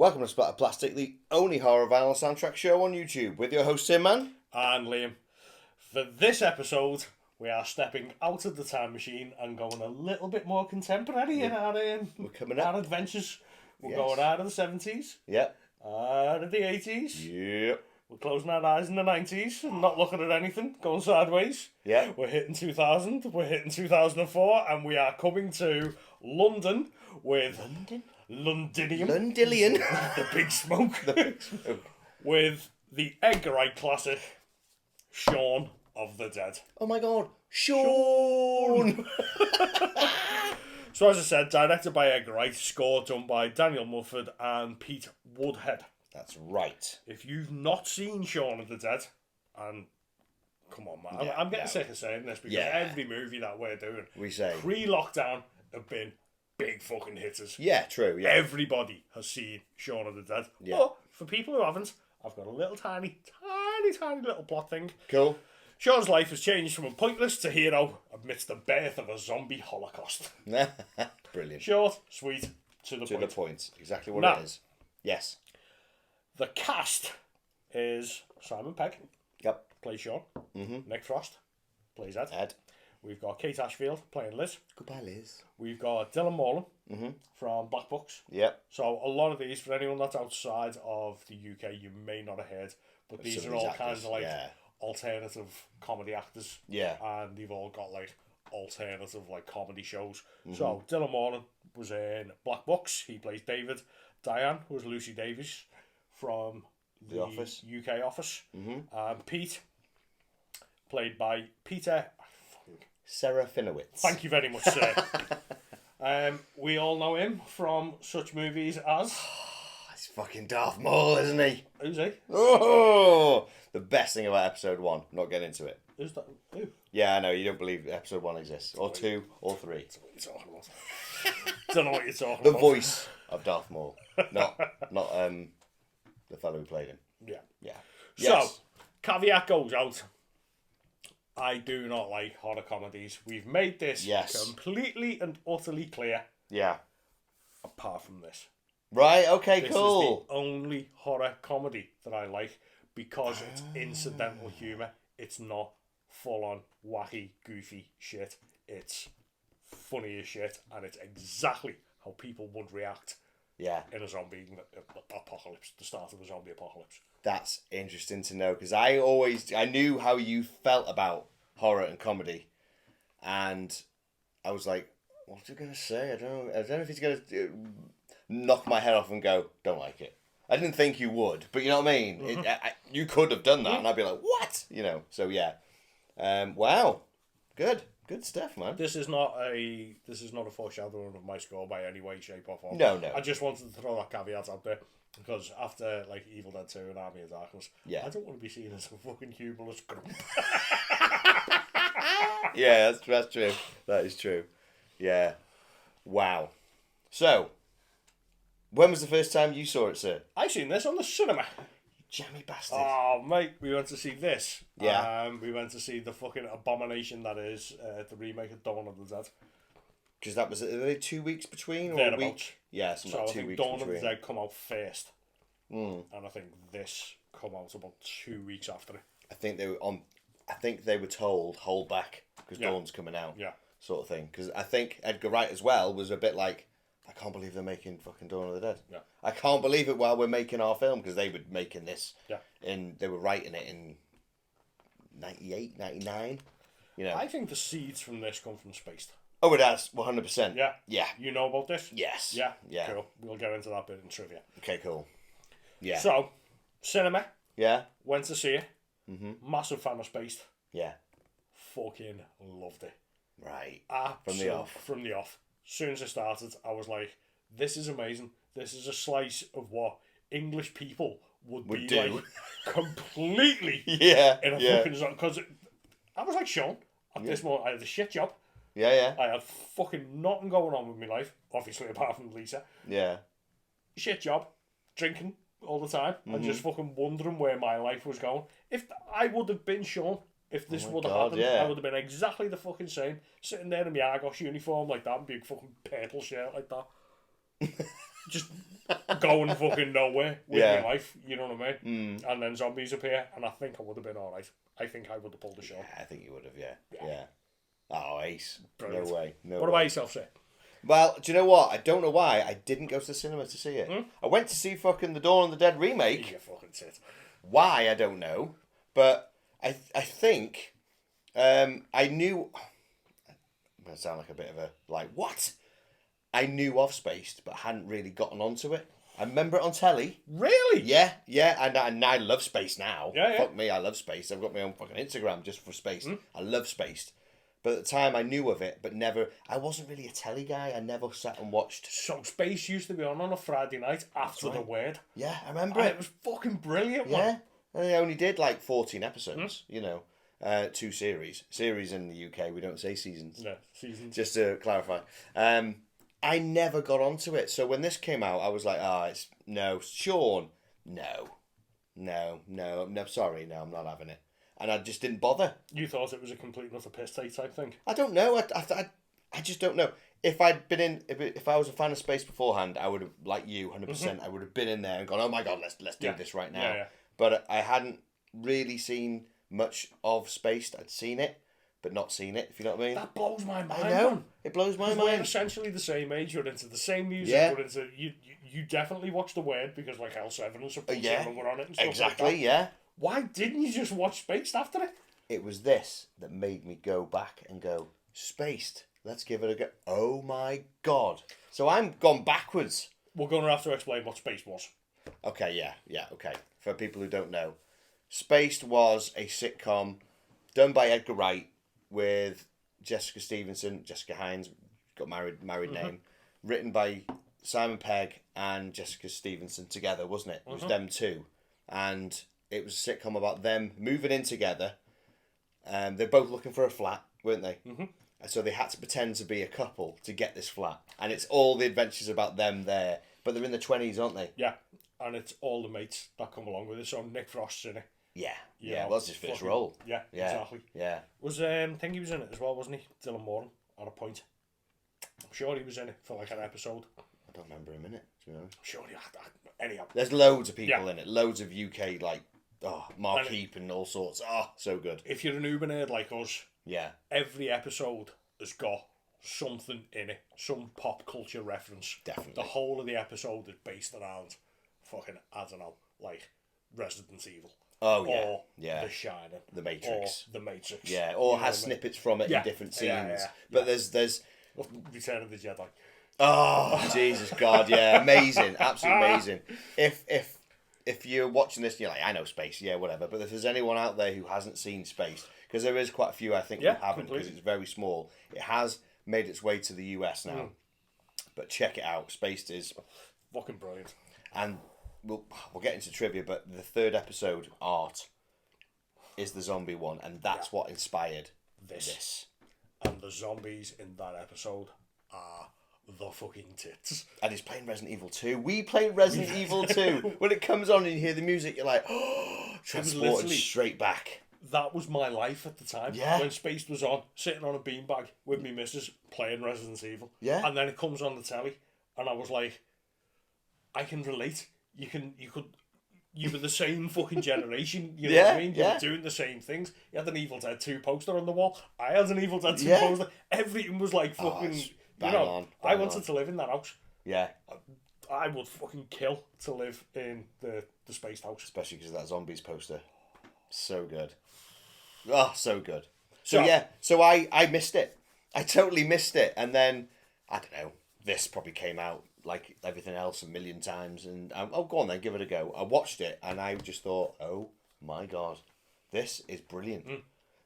Welcome to Splatter Plastic, the only horror vinyl soundtrack show on YouTube, with your host Tinman. And Liam. For this episode, we are stepping out of the time machine and going a little bit more contemporary in We're coming up. our adventures. We're Yes. going out of the 70s, Yep. out of the 80s. Yep. We're closing our eyes in the 90s and not looking at anything, going sideways. Yep. We're hitting 2000, we're hitting 2004, and we are coming to London with Londinium. Lundillion. The Big Smoke. The Big Smoke. With the Edgar Wright classic, Shaun of the Dead. Oh my god. Shaun! So as I said, directed by Edgar Wright, score done by Daniel Mulford and Pete Woodhead. That's right. If you've not seen Shaun of the Dead, and come on man, Yeah, I'm getting no. sick of saying this because Yeah. every movie that we're doing We say. pre-lockdown have been big fucking hitters. Yeah, true. Yeah. Everybody has seen Shaun of the Dead. Yeah. But for people who haven't, I've got a little tiny little plot thing. Cool. Shaun's life has changed from a pointless to hero amidst the birth of a zombie holocaust. Brilliant. Short, sweet, to the To point. the point. Exactly what Now. it is. Yes. The cast is Simon Pegg, Yep. plays Shaun. Mm-hmm. Nick Frost plays Ed. Ed. We've got Kate Ashfield playing Liz. Goodbye, Liz. We've got Dylan Morlan Mm-hmm. from Black Books. Yep. So a lot of these, for anyone that's outside of the UK, you may not have heard, but these Some are of all these kinds actors, of like yeah. alternative comedy actors. Yeah. And they've all got like alternative like comedy shows. Mm-hmm. So Dylan Morlan was in Black Books. He plays David. Diane was Lucy Davies from the Office. UK Office. Mm-hmm. Pete, played by Peter. Sarah Finowitz. Thank you very much, sir. We all know him from such movies as. He's fucking Darth Maul, isn't he? Who's he? Oh! The best thing about episode 1. Not getting into it. Who's that? Who? Yeah, I know, you don't believe episode 1 exists. Or 2, or 3. What are you talking about? Don't know what you're talking The about. voice of Darth Maul. Not the fellow who played him. Yeah. Yeah. So, caveat goes out. I do not like horror comedies. We've made this Yes. completely and utterly clear, Yeah. apart from this. Right, okay, This cool. is the only horror comedy that I like because it's incidental humour. It's not full-on wacky, goofy shit. It's funny as shit, and it's exactly how people would react Yeah, in a zombie apocalypse, the start of a zombie apocalypse. that's interesting to know because I knew how you felt about horror and comedy, and I was like, what's he gonna say? I don't know if he's gonna knock my head off and go, don't like it. I didn't think you would, but you know what I mean. You could have done that, and I'd be like, what? You know. So yeah, wow, good stuff, man. This is not a foreshadowing of my score by any way, shape, or form. No. I just wanted to throw that caveat out there because after like Evil Dead 2 and Army of Darkness, Yeah. I don't want to be seen as a fucking humorless grump. Yeah, that's true. That is true. Yeah. Wow. So, when was the first time you saw it, sir? I seen this on the cinema. Jammy bastard. Oh mate, we went to see this. Yeah. We went to see the fucking abomination that is the remake of Dawn of the Dead. Because that was, are they 2 weeks between or a Thereabouts. week? Yeah, something So I like 2 think weeks Dawn of between. the Dead come out first, Mm. and I think this come out about 2 weeks after it. I think they were told hold back because Yeah. Dawn's coming out. Yeah. Sort of thing. Because I think Edgar Wright as well was a bit like, I can't believe they're making fucking Dawn of the Dead. Yeah. I can't believe it while we're making our film because they were making this. Yeah. They were writing it in 98, 99. You know. I think the seeds from this come from Spaced. Oh, it has 100%. Yeah. Yeah. You know about this? Yes. Yeah. Yeah. Cool. We'll get into that bit in trivia. Okay. Cool. Yeah. So, cinema. Yeah. Went to see it. Mhm. Massive fan of Spaced. Yeah. Fucking loved it. Right. Absolutely. From the off. As soon as it started, I was like, this is amazing. This is a slice of what English people would be do. like completely Yeah. in a fucking zone. Because I was like Shaun at this moment. I had a shit job. Yeah. I had fucking nothing going on with my life, obviously, apart from Lisa. Yeah. Shit job, drinking all the time, Mm-hmm. and just fucking wondering where my life was going. If I would have been Shaun, if this would have God, happened, yeah. I would have been exactly the fucking same, sitting there in my Argos uniform like that, and big fucking purple shirt like that. just going fucking nowhere with Yeah. my life, you know what I mean? And then zombies appear, and I think I would have been alright. I think I would have pulled the shot. I think you would have, yeah. Oh, ace. Brilliant. No way. No What way. about yourself, sir? Well, do you know what? I don't know why I didn't go to the cinema to see it. I went to see fucking the Dawn of the Dead remake. You fucking tit. Why, I don't know. But I think I knew... I'm going to sound like a bit of a... Like, what? I knew of Spaced, but hadn't really gotten onto it. I remember it on telly. Really? Yeah, and I love Space now. Yeah. Fuck me, I love Space. I've got my own fucking Instagram just for Space. I love Spaced. But at the time I knew of it, but never... I wasn't really a telly guy. I never sat and watched... So Space used to be on a Friday night after the Word. Yeah, I remember And it. it was fucking brilliant, Yeah, man. and they only did like 14 episodes, 2 series. Series in the UK, we don't say seasons. No, seasons. Just to clarify. I never got onto it. So when this came out, I was like, it's... No, Shaun. No, sorry, no, I'm not having it. And I just didn't bother. You thought it was a complete and utter piss take type thing? I don't know. I just don't know. If I'd been in, if I was a fan of Space beforehand, I would have, like you, 100%. I would have been in there and gone, oh my god, let's do this right now. Yeah. But I hadn't really seen much of Spaced. I'd seen it, but not seen it. If you know what I mean. That blows my mind. I know. Man. It blows my We're mind. essentially the same age. You're into the same music. Yeah. We're into you definitely watched The Word because like L7 and Support Yeah. 7 were on it and stuff Exactly. like that. Yeah. Why didn't you just watch Spaced after it? It was this that made me go back and go, Spaced. Let's give it a go. Oh my god. So I'm gone backwards. We're going to have to explain what Spaced was. Okay, yeah, okay. For people who don't know, Spaced was a sitcom done by Edgar Wright with Jessica Hines, got married name, written by Simon Pegg and Jessica Stevenson together, wasn't it? It was them two. And it was a sitcom about them moving in together. They're both looking for a flat, weren't they? So they had to pretend to be a couple to get this flat. And it's all the adventures about them there. But they're in their 20s, aren't they? Yeah, and it's all the mates that come along with it. So Nick Frost's in it. Yeah. You Yeah, know, well, that's his first fucking- role. Yeah, exactly. Yeah. Was I think he was in it as well, wasn't he? Dylan Moran at a point. I'm sure he was in it for like an episode. I don't remember him in it, to be honest. I'm sure he anyhow. There's loads of people Yeah. in it. Loads of UK, like, Mark Heap and all sorts. So good. If you're an Uber nerd like us, Yeah. every episode has got something in it, some pop culture reference. Definitely. The whole of the episode is based around fucking, I don't know, like Resident Evil. Oh, Or yeah. The Shining. The Matrix. Or The Matrix. Yeah, or You know has what I mean? snippets from it Yeah. in different scenes. Yeah. But there's Or Return of the Jedi. oh Jesus God, yeah, amazing, absolutely amazing. If you're watching this and you're like, I know Space, yeah, whatever. But if there's anyone out there who hasn't seen Space, because there is quite a few I think who haven't because it's very small. It has made its way to the US now. But check it out. Spaced is Fucking brilliant. and we'll get into trivia, but the third episode, Art, is the zombie one, and that's what inspired this. And the zombies in that episode are the fucking tits. And he's playing Resident Evil 2. We played Resident Evil 2. When it comes on and you hear the music, you're like, transported literally- straight back. That was my life at the time. Yeah. When Spaced was on, sitting on a beanbag with me missus playing Resident Evil. Yeah. And then it comes on the telly, and I was like, I can relate. You were the same fucking generation. You know what I mean? You were doing the same things. You had an Evil Dead 2 poster on the wall. I had an Evil Dead 2 poster. Everything was like fucking. it's You bang know, on, I bang wanted on. to live in that house. Yeah. I would fucking kill to live in the Spaced house. Especially because of that Zombies poster. So good. Oh, so good. So I missed it. I totally missed it. And then, I don't know, this probably came out like everything else a million times. And oh, go on then, give it a go. I watched it and I just thought, oh my God, this is brilliant.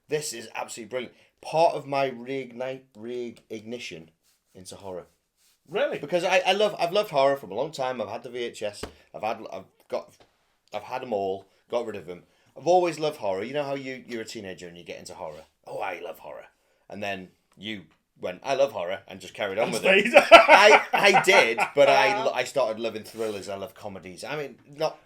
This is absolutely brilliant. Part of my reignition into horror. Really? Because I've loved horror from a long time. I've had the VHS. I've had them all. Got rid of them. I've always loved horror. You know how you're a teenager and you get into horror. Oh, I love horror. And then you went, I love horror, and just carried on with it. Stayed. I did, but I started loving thrillers. I love comedies. I mean, not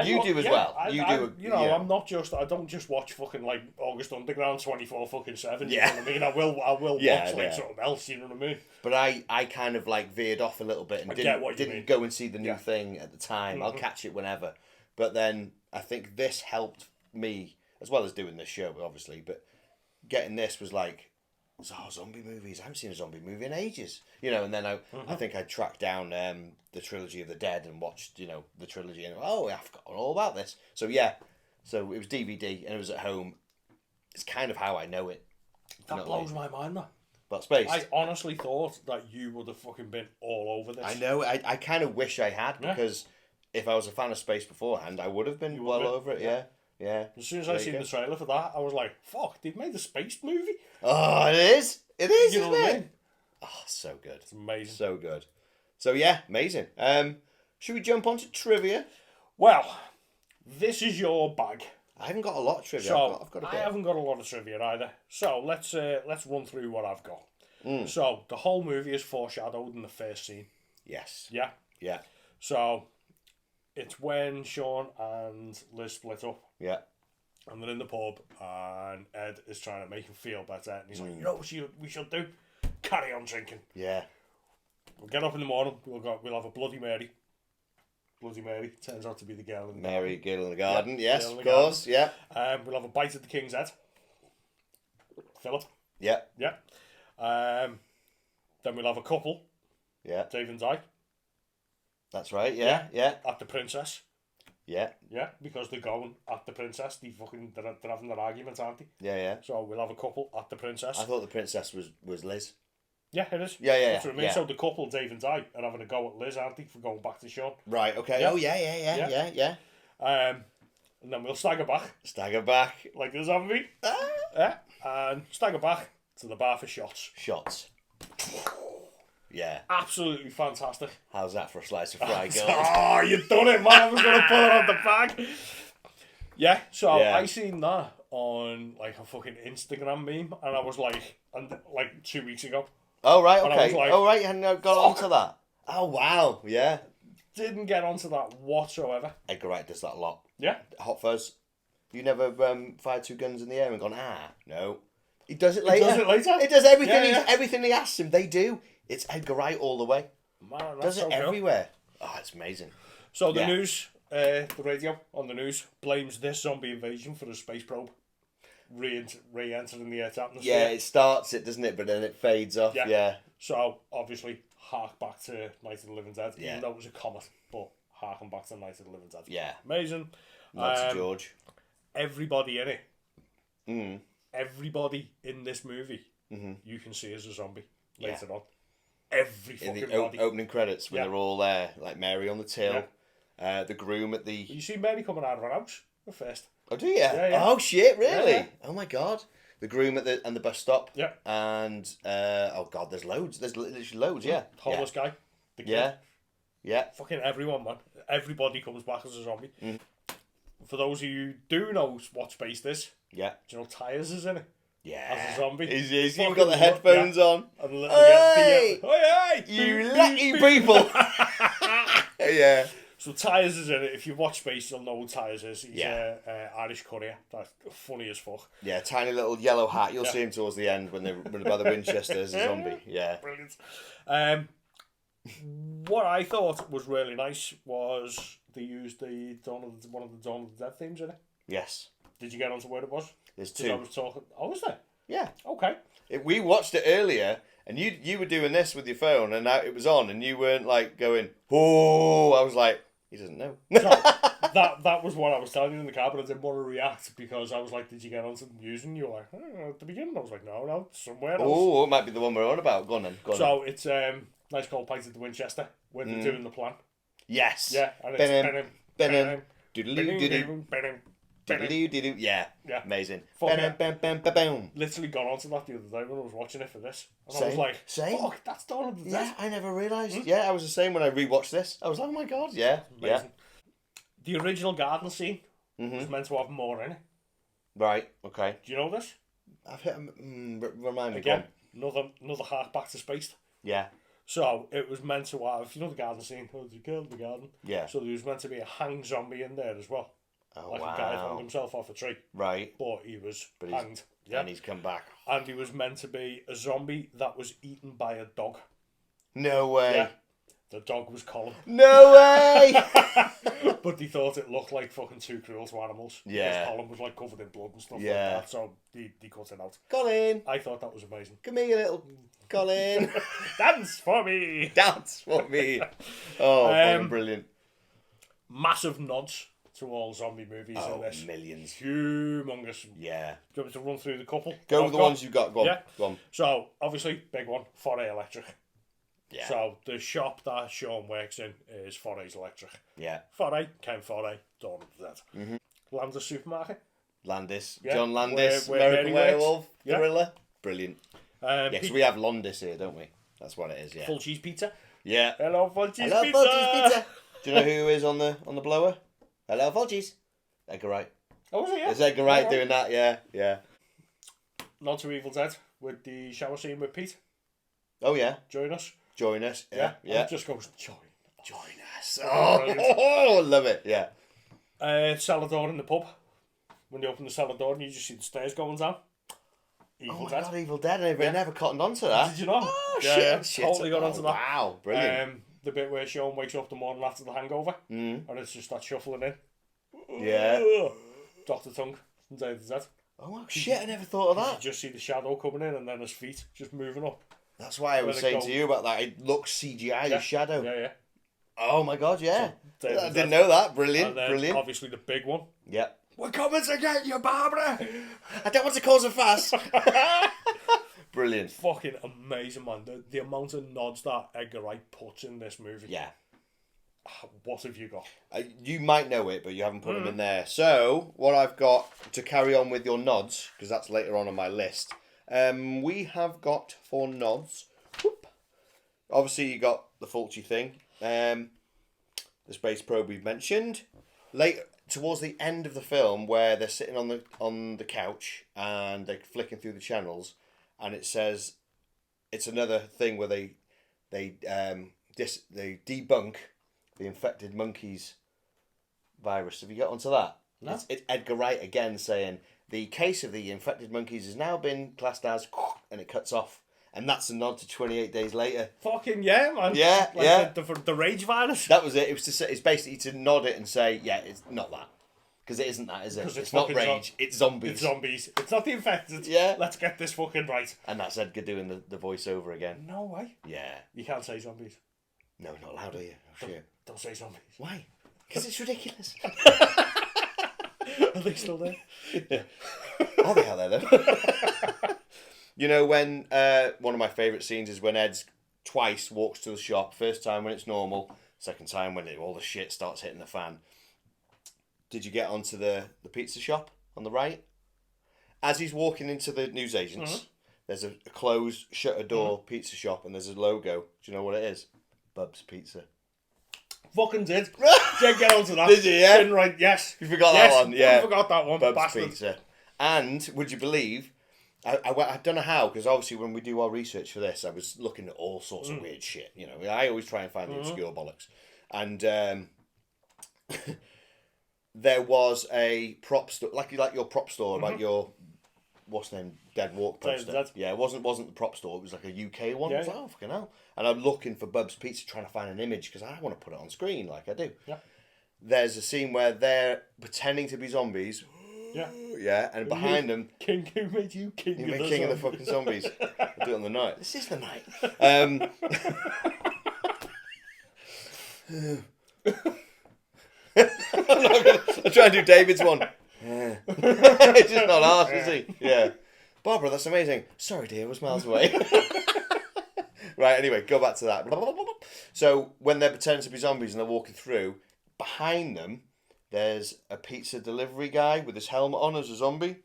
You do as well. You know, I'm not just. I don't just watch fucking like August Underground 24/7. You Yeah. know what I mean? I will Yeah, watch like yeah. something else. You know what I mean? But I kind of like veered off a little bit and get what you mean. didn't go and see the new Yeah. thing at the time. I'll catch it whenever. But then I think this helped me, as well as doing this show, obviously, but getting this was like, zombie movies. I haven't seen a zombie movie in ages. You know, and then I think I tracked down the Trilogy of the Dead and watched, you know, the trilogy and I've forgotten all about this. So yeah, so it was DVD and it was at home. It's kind of how I know it. That blows my mind, though. But Spaced. I honestly thought that you would have fucking been all over this. I know. I kind of wish I had, because if I was a fan of Space beforehand, I would have been well over it. Yeah. As soon as I seen the trailer for that, I was like, "Fuck! They've made the Space movie." Oh, it is. It is. You know what I mean? Oh, so good. It's amazing. So good. So yeah, amazing. Should we jump on to trivia? Well, this is your bag. I haven't got a lot of trivia. So I've got a I bit. haven't got a lot of trivia either. So let's run through what I've got. So the whole movie is foreshadowed in the first scene. Yes. Yeah. Yeah. So it's when Shaun and Liz split up. Yeah. And they're in the pub, and Ed is trying to make him feel better. And he's like, "You know what we should do? Carry on drinking. Yeah. We'll get up in the morning. We'll have a Bloody Mary. Bloody Mary turns out to be the girl in the Mary, girl in the garden. Yes, Girl in of the course. Yeah. We'll have a bite at the King's Head. Philip. Yeah. Yeah. Then we'll have a couple. Yeah. Dave and Di. That's right. Yeah. Yeah. At the Princess. Yeah. Yeah, because they're going at the Princess. They're having their argument, aren't they? Yeah. Yeah. So we'll have a couple at the Princess. I thought the princess was Liz. Yeah, it is. Yeah. That's what I mean. Yeah. So the couple, Dave and Di, are having a go at Liz, aren't they, for going back to Shaun? Right. Okay. Yeah. Oh yeah. Yeah. And then we'll stagger back Stagger back. like the zombie. Yeah, and stagger back to the bar for shots. Shots. Yeah. Absolutely fantastic. How's that for a slice of fried gold? Oh, you've done it, man. I was going to put it on the bag. Yeah, so Yeah. I seen that on like a fucking Instagram meme, and I was like, 2 weeks ago. Oh right. And I Okay. was like, Oh right. You hadn't got onto that. Oh wow. Yeah. Didn't get onto that whatsoever. Edgar Wright does that a lot. Yeah. Hot Fuzz. You never fired two guns in the air and gone, no. He does it later. It does everything. Yeah. Everything he asks him, they do. It's Edgar Wright all the way. Man, that's Does it so cool. everywhere. Oh, it's amazing. So the Yeah. news, the radio on the news blames this zombie invasion for the space probe re-entering the Earth's atmosphere. Yeah, it starts it, doesn't it? But then it fades off. Yeah. So obviously, hark back to Night of the Living Dead, Yeah. even though it was a comet, but harken back to Night of the Living Dead. Yeah. Amazing. Nod to George. Everybody in it. Everybody in this movie, you can see as a zombie later on. Every In fucking the body. opening credits when Yeah. they're all there, like Mary on the till, the groom at the. You see Mary coming out of her house at first. Oh, do you? Yeah. Oh shit! Really? Yeah. Oh my god! The groom at the bus stop. Yeah. And oh god, there's loads. There's literally loads. Yeah. Homeless guy. The kid. Yeah. Yeah. Fucking everyone, man. Everybody comes back as a zombie. For those of you who do know what Spaced is, Yeah. do you know Tyres is in it? Yeah. As a zombie. He's even Fucking got the headphones on. And the Hey! hey! You Beep, lucky beep, beep. people. Yeah. So Tyres is in it. If you watch Space, you'll know who Tyres is. He's Yeah. a Irish courier. That's funny as fuck. Yeah, tiny little yellow hat. You'll see him towards the end when they're running by the Winchester as a zombie. Yeah. Brilliant. What I thought was really nice was they used one of the Dawn of the Dead themes in it. Yes. Did you get onto where it was? There's 'Cause I two. was talking. Oh, was there? Yeah. Okay. We watched it earlier, and you were doing this with your phone, and now it was on, and you weren't like going, oh, I was like, he doesn't know. So that was what I was telling you in the car, but I didn't want to react because I was like, did you get onto the news? And you were like, at the beginning. I was like, no, somewhere else. Oh, it might be the one we're on about. Go on then. Go on. So it's nice cold pint at the Winchester where they're doing the plan. Yes. Yeah, and Benim, benim, it's doodaloo, doodaloo. Yeah. Yeah. Amazing. Fuck Bam, bam, bam, bam, bam. literally got onto that the other day when I was watching it for this. And I Same, was like, same. fuck, that's Dawn of the Yeah, Dead. I never realised. Yeah, I was the same when I rewatched this. I was like, oh my god, yeah. Yeah. Amazing. The original garden scene was meant to have more in it. Right, okay. Do you know this? I've hit remind me. Again, another hark back to Spaced. Yeah. So it was meant to have, the garden scene, oh, the girl in the garden. Yeah. So there was meant to be a hang zombie in there as well. Oh, Like wow. a guy hung himself off a tree. Right. But he was But hanged. Yeah. And he's come back. And he was meant to be a zombie that was eaten by a dog. No way. Yeah. The dog was Colin. No way! But they thought it looked like fucking too cruel to animals. Yeah. Because Colin was like covered in blood and stuff like Yeah. that. So they cut it out. Colin! I thought that was amazing. Come here, little Colin. Dance for me! Dance for me. Oh, fucking brilliant. Massive nods to all zombie movies in Oh, this. millions. Humongous. Yeah. Do you want me to run through the couple? Go I've with the got? ones you got. Go on. Yeah. Go on. So, obviously, big one, Foray Electric. Yeah. So, the shop that Shaun works in is Foray's Electric. Yeah. Foray, Ken Foray, Dawn of the Dead. Mm-hmm. Landis Supermarket. Landis. Yeah. John Landis. Where American Mary works. Werewolf. Yeah. Gorilla. Brilliant. Yeah, because Pete- we have Landis here, don't we? That's what it is, yeah. Full cheese pizza. Yeah. Hello, full cheese Hello, pizza. Volgies Pizza. Do you know who is on the blower? Hello, Volgies. Edgar Wright. Oh, was it? Yeah. It's Edgar Wright Alright. doing that, yeah. Yeah. Not Too Evil Dead with the shower scene with Pete. Oh, yeah. Join us. Join us. Yeah. Yeah. Yeah. And it just goes, join. Join us. Oh, love it. Yeah. Cellar door in the pub. When you open the cellar door and you just see the stairs going down. Evil Oh my Dead. God, Evil Dead. I never cottoned on to that. Did you know? Oh, Yeah, shit. totally got onto that. Wow, brilliant. The bit where Shaun wakes up the morning after the hangover and it's just that shuffling in. Yeah. Dr. Tongue from Day of the Dead. Oh, wow, shit, I never thought of You that. just see the shadow coming in and then his feet just moving up. That's why I was Let it saying go. to you about that. It looks CGI, the shadow. Yeah, yeah. Oh, my God, yeah. Day of the I Dead. didn't know that. Brilliant, And then brilliant. obviously the big one. Yeah. We're coming to get you, Barbara! I don't want to cause a fuss. Brilliant. Fucking amazing, man. The amount of nods that Edgar Wright puts in this movie. Yeah. What have you got? You might know it, but you haven't put them in there. So, what I've got to carry on with your nods, because that's later on my list, we have got for nods. Whoop. Obviously, you got the Fulci thing, the space probe we've mentioned. Later, towards the end of the film, where they're sitting on the couch and they're flicking through the channels, and it says it's another thing where they debunk the infected monkeys virus. Have you got onto that? No. It's Edgar Wright again saying the case of the infected monkeys has now been classed as, and it cuts off, and that's a nod to 28 Days Later. Fucking yeah, man. Yeah, Like yeah. The rage virus. That was it. It was to say, it's basically to nod it and say, yeah, it's not that, because it isn't that, is it? 'Cause It's it's not fucking rage. It's zombies. It's zombies. It's not the infected. Yeah. Let's get this fucking right. And that's Edgar doing the voiceover again. No way. Yeah. You can't say zombies. No, not allowed, are you? Oh, shit. Don't say zombies. Why? Because it's ridiculous. Are they still there? Oh, they are there, though. You know, when one of my favourite scenes is when Ed's twice walks to the shop. First time when it's normal. Second time when all the shit starts hitting the fan. Did you get onto the pizza shop on the right? As he's walking into the newsagents, there's a closed, shutter door pizza shop, and there's a logo. Do you know what it is? Bub's Pizza. Fucking did. Did get onto that. Did you, yeah? Didn't right, yes. You forgot Yes, that one, yeah. I forgot that one, Bub's bastard. Pizza. And, would you believe, I don't know how, because obviously when we do our research for this, I was looking at all sorts of weird shit. You know, I always try and find the obscure bollocks. And there was a prop store, like your prop store about your, what's the name, Dead Walk poster. Dead. Yeah, it wasn't the prop store, it was like a UK one. Yeah, I was like, oh, fucking hell. And I'm looking for Bub's Pizza, trying to find an image, because I want to put it on screen like I do. Yeah. There's a scene where they're pretending to be zombies. Yeah. Yeah, and behind them, King, who made you king? you of made the king of the zombies? fucking zombies. I'll do it on the night. This is the night. I'll try and do David's one. Yeah. It's just not ours, is he? Yeah. Barbara, that's amazing. Sorry, dear, I was miles away. Right, anyway, go back to that. So, when they're pretending to be zombies and they're walking through, behind them, there's a pizza delivery guy with his helmet on as a zombie.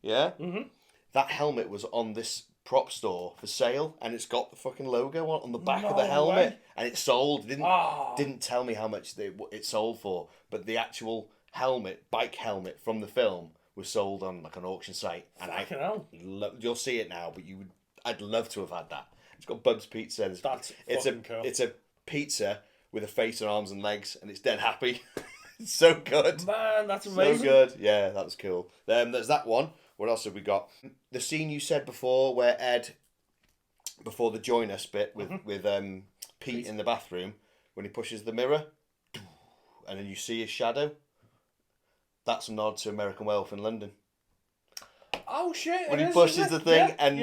Yeah? Mm-hmm. That helmet was on this prop store for sale, and it's got the fucking logo on the back of the No helmet, way. and it's sold. It Oh. didn't tell me how much it sold for, but the actual bike helmet from the film was sold on like an auction site, and Fucking hell. you'll see it now. But I'd love to have had that. It's got Bub's Pizza. And That's it's fucking cool. It's a pizza with a face and arms and legs, and it's dead happy. It's so good. Man, that's So amazing. good. Yeah, that was cool. There's that one. What else have we got? The scene you said before where Ed, before the join us bit with Pete in the bathroom, when he pushes the mirror, and then you see his shadow. That's a nod to American Werewolf in London. Oh shit! When he pushes the thing and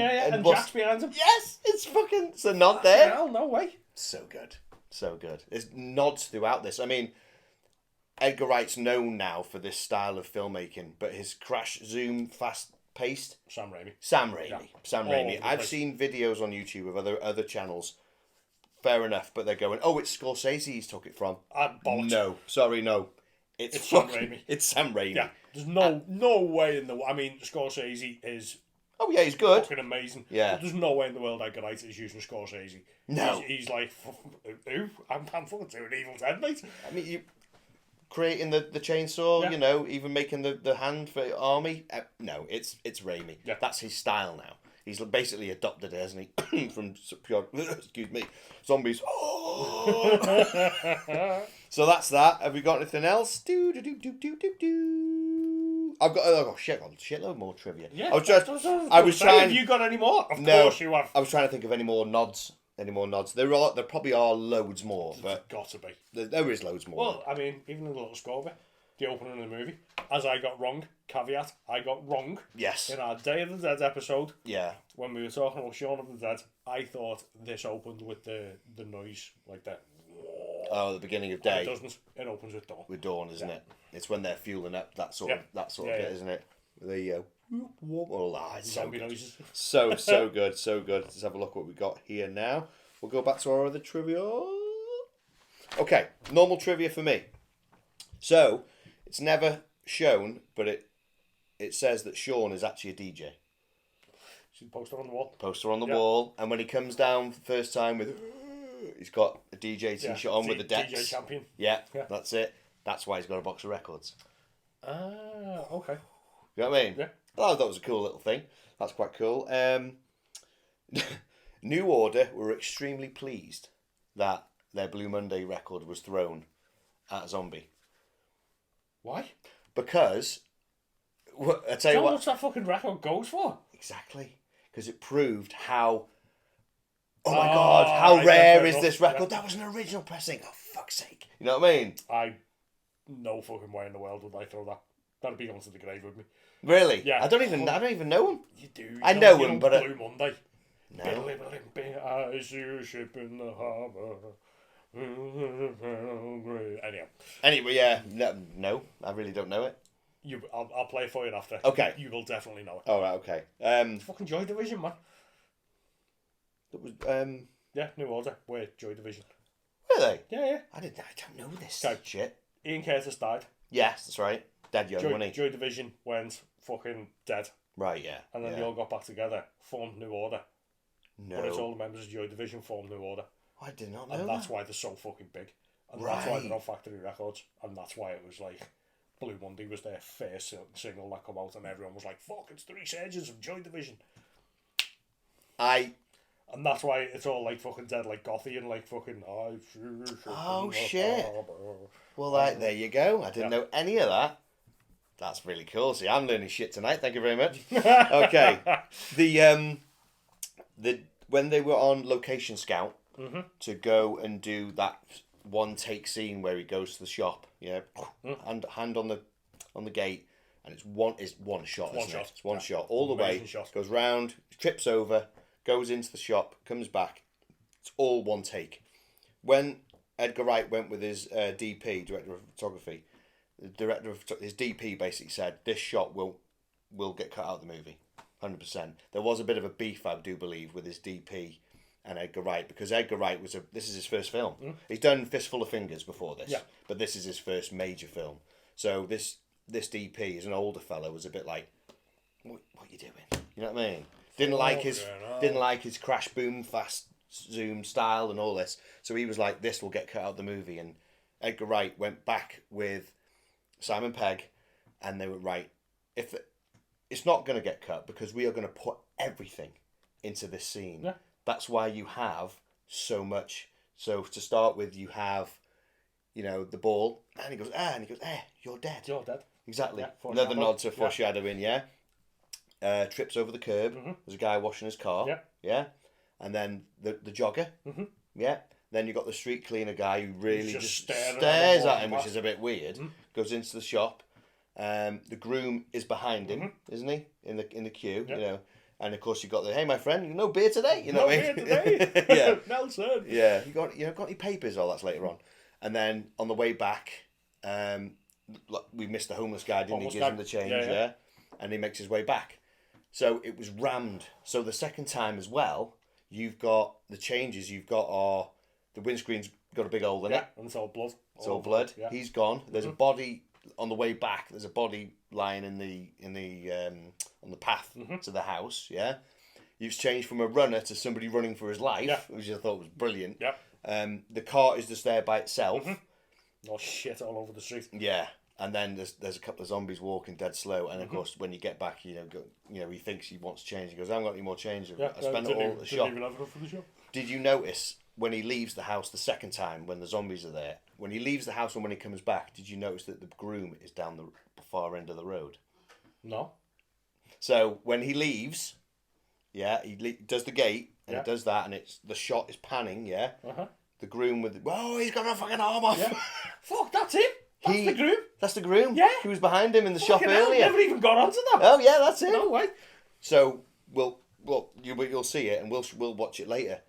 Jack's behind him. Yes, it's a nod there. Hell, no way. So good, so good. There's nods throughout this. I mean, Edgar Wright's known now for this style of filmmaking, but his crash, zoom, fast paced. Sam Raimi. Yeah. Sam Raimi. I've place. seen videos on YouTube of other channels. Fair enough, but they're going, oh, it's Scorsese he's took it from. Bollocks. No, sorry, no. It's Sam Raimi. It's Sam Raimi. Yeah, there's no way in the. I mean, Scorsese is. Oh yeah, he's good. Fucking amazing. Yeah. But there's no way in the world Edgar Wright is using Scorsese. No. He's like, who? I'm fucking doing Evil Dead, mate. I mean, you creating the chainsaw, Yeah. you know, even making the hand for Army. No, it's Raimi. Yeah. That's his style now. He's basically adopted it, hasn't he? From pure, excuse me, zombies. Oh. So that's that. Have we got anything else? I've got shitload more trivia. Yeah. I was trying. Have you got any more? Of No, course you have. I was trying to think of any more nods. There probably are loads more, but Got to be. there is loads more. Well, I mean, even in the little score bit, the opening of the movie, as I got wrong, caveat, I got wrong. Yes. In our Day of the Dead episode, Yeah. when we were talking about Shaun of the Dead, I thought this opened with the noise like that. Oh, the beginning of It day doesn't. It opens with dawn. with dawn, isn't it? It's when they're fueling up that sort of Yeah, bit, isn't it? There you go. All that. It's so Zombie good. noises. So good, so good. Let's have a look what we got here now. We'll go back to our other trivia. Okay, normal trivia for me. So it's never shown, but it says that Shaun is actually a DJ. See the poster on the wall? Poster on the wall, and when he comes down for the first time with, he's got a DJ t-shirt on with the decks. DJ champion. Yeah, that's it. That's why he's got a box of records. Ah, okay. You know what I mean? Yeah. Oh, that was a cool little thing. That's quite cool. New Order were extremely pleased that their Blue Monday record was thrown at Zombie. Why? Because, I tell you How what... much that fucking record goes for? Exactly. Because it proved how... Oh my God, how rare is this record? That was an original pressing. Oh, fuck's sake. You know what I mean? No fucking way in the world would I throw that. That'd be going to the grave with me. Really? Yeah. I don't even know him. You do. I know him, you but... Blue Monday. No. As you ship in the harbour. Anyway, yeah. No, I really don't know it. I'll play it for you after. Okay. You will definitely know it. All right, okay. Fucking Joy Division, man. That was, Yeah, New Order. We're Joy Division. really? Yeah. I don't know this Okay. shit. Ian Curtis died. Yes, that's right. Dead young, wasn't he? Joy Division went fucking dead. Right, yeah. And then yeah. they all got back together, formed New Order. No. But it's all the members of Joy Division formed New Order. I did not know And that's that. why they're so fucking big. And that's why Right. they're on Factory Records. And that's why it was like Blue Monday was their first single that come out, and everyone was like, fuck, it's the resurgence of Joy Division. And that's why it's all like fucking dead, like gothy and like fucking. Oh, shit. Well, there you go. I didn't know any of that. That's really cool. See, I'm learning shit tonight. Thank you very much. Okay. When they were on Location Scout to go and do that one take scene where he goes to the shop, hand on the gate, and it's one shot. It's one shot all the way. Shot. Goes round, trips over, goes into the shop, comes back. It's all one take. When Edgar Wright went with his DP, director of photography, his DP basically said this shot will get cut out of the movie, 100%. There was a bit of a beef, I do believe, with his DP and Edgar Wright, because Edgar Wright this is his first film. He's done Fistful of Fingers before this, but this is his first major film. So this DP, as an older fellow, was a bit like, what you doing? You know what I mean? Didn't like his crash boom fast zoom style and all this. So he was like, this will get cut out of the movie. And Edgar Wright went back with Simon Pegg, and they were right. If it's not going to get cut because we are going to put everything into this scene. Yeah. That's why you have so much. So to start with, you have, the ball, and he goes, you're dead. You're dead. Exactly. Yeah, Another nod to foreshadowing, yeah. Trips over the curb. Mm-hmm. There's a guy washing his car. Yeah. Yeah. And then the jogger. Mm-hmm. Yeah. Then you've got the street cleaner guy who really just stares at him, which is a bit weird. Mm-hmm. Goes into the shop. The groom is behind him, isn't he? In the queue, Yep. And of course you got the, hey my friend, no beer today, no what I mean? beer today. Yeah. Nelson. Yeah. You got any papers? All that's later on. And then on the way back, we missed the homeless guy, didn't he? Gives him the change, yeah. And he makes his way back. So it was rammed. So the second time as well, you've got the changes. You've got the windscreen's got a big hole in it. And it's all blood. It's all blood. Yeah. He's gone. There's a body on the way back. There's a body lying in the on the path to the house. Yeah, you've changed from a runner to somebody running for his life, which I thought was brilliant. Yeah. The cart is just there by itself. Oh shit! All over the street. Yeah, and then there's a couple of zombies walking dead slow, and of course when you get back, he thinks he wants change. He goes, I haven't got any more change. I spent it all at the shop. Even have it for the shop. Did you notice when he leaves the house the second time when the zombies are there? When he leaves the house and when he comes back, did you notice that the groom is down the far end of the road? No. So when he leaves, he does the gate and he does that, and the shot is panning. Yeah. The groom he's got a fucking arm off. Yeah. Fuck, that's him. That's the groom. That's the groom. Yeah. He was behind him in the shop earlier. Never even got onto that. Oh yeah, that's it. No way. So you'll see it, and we'll watch it later.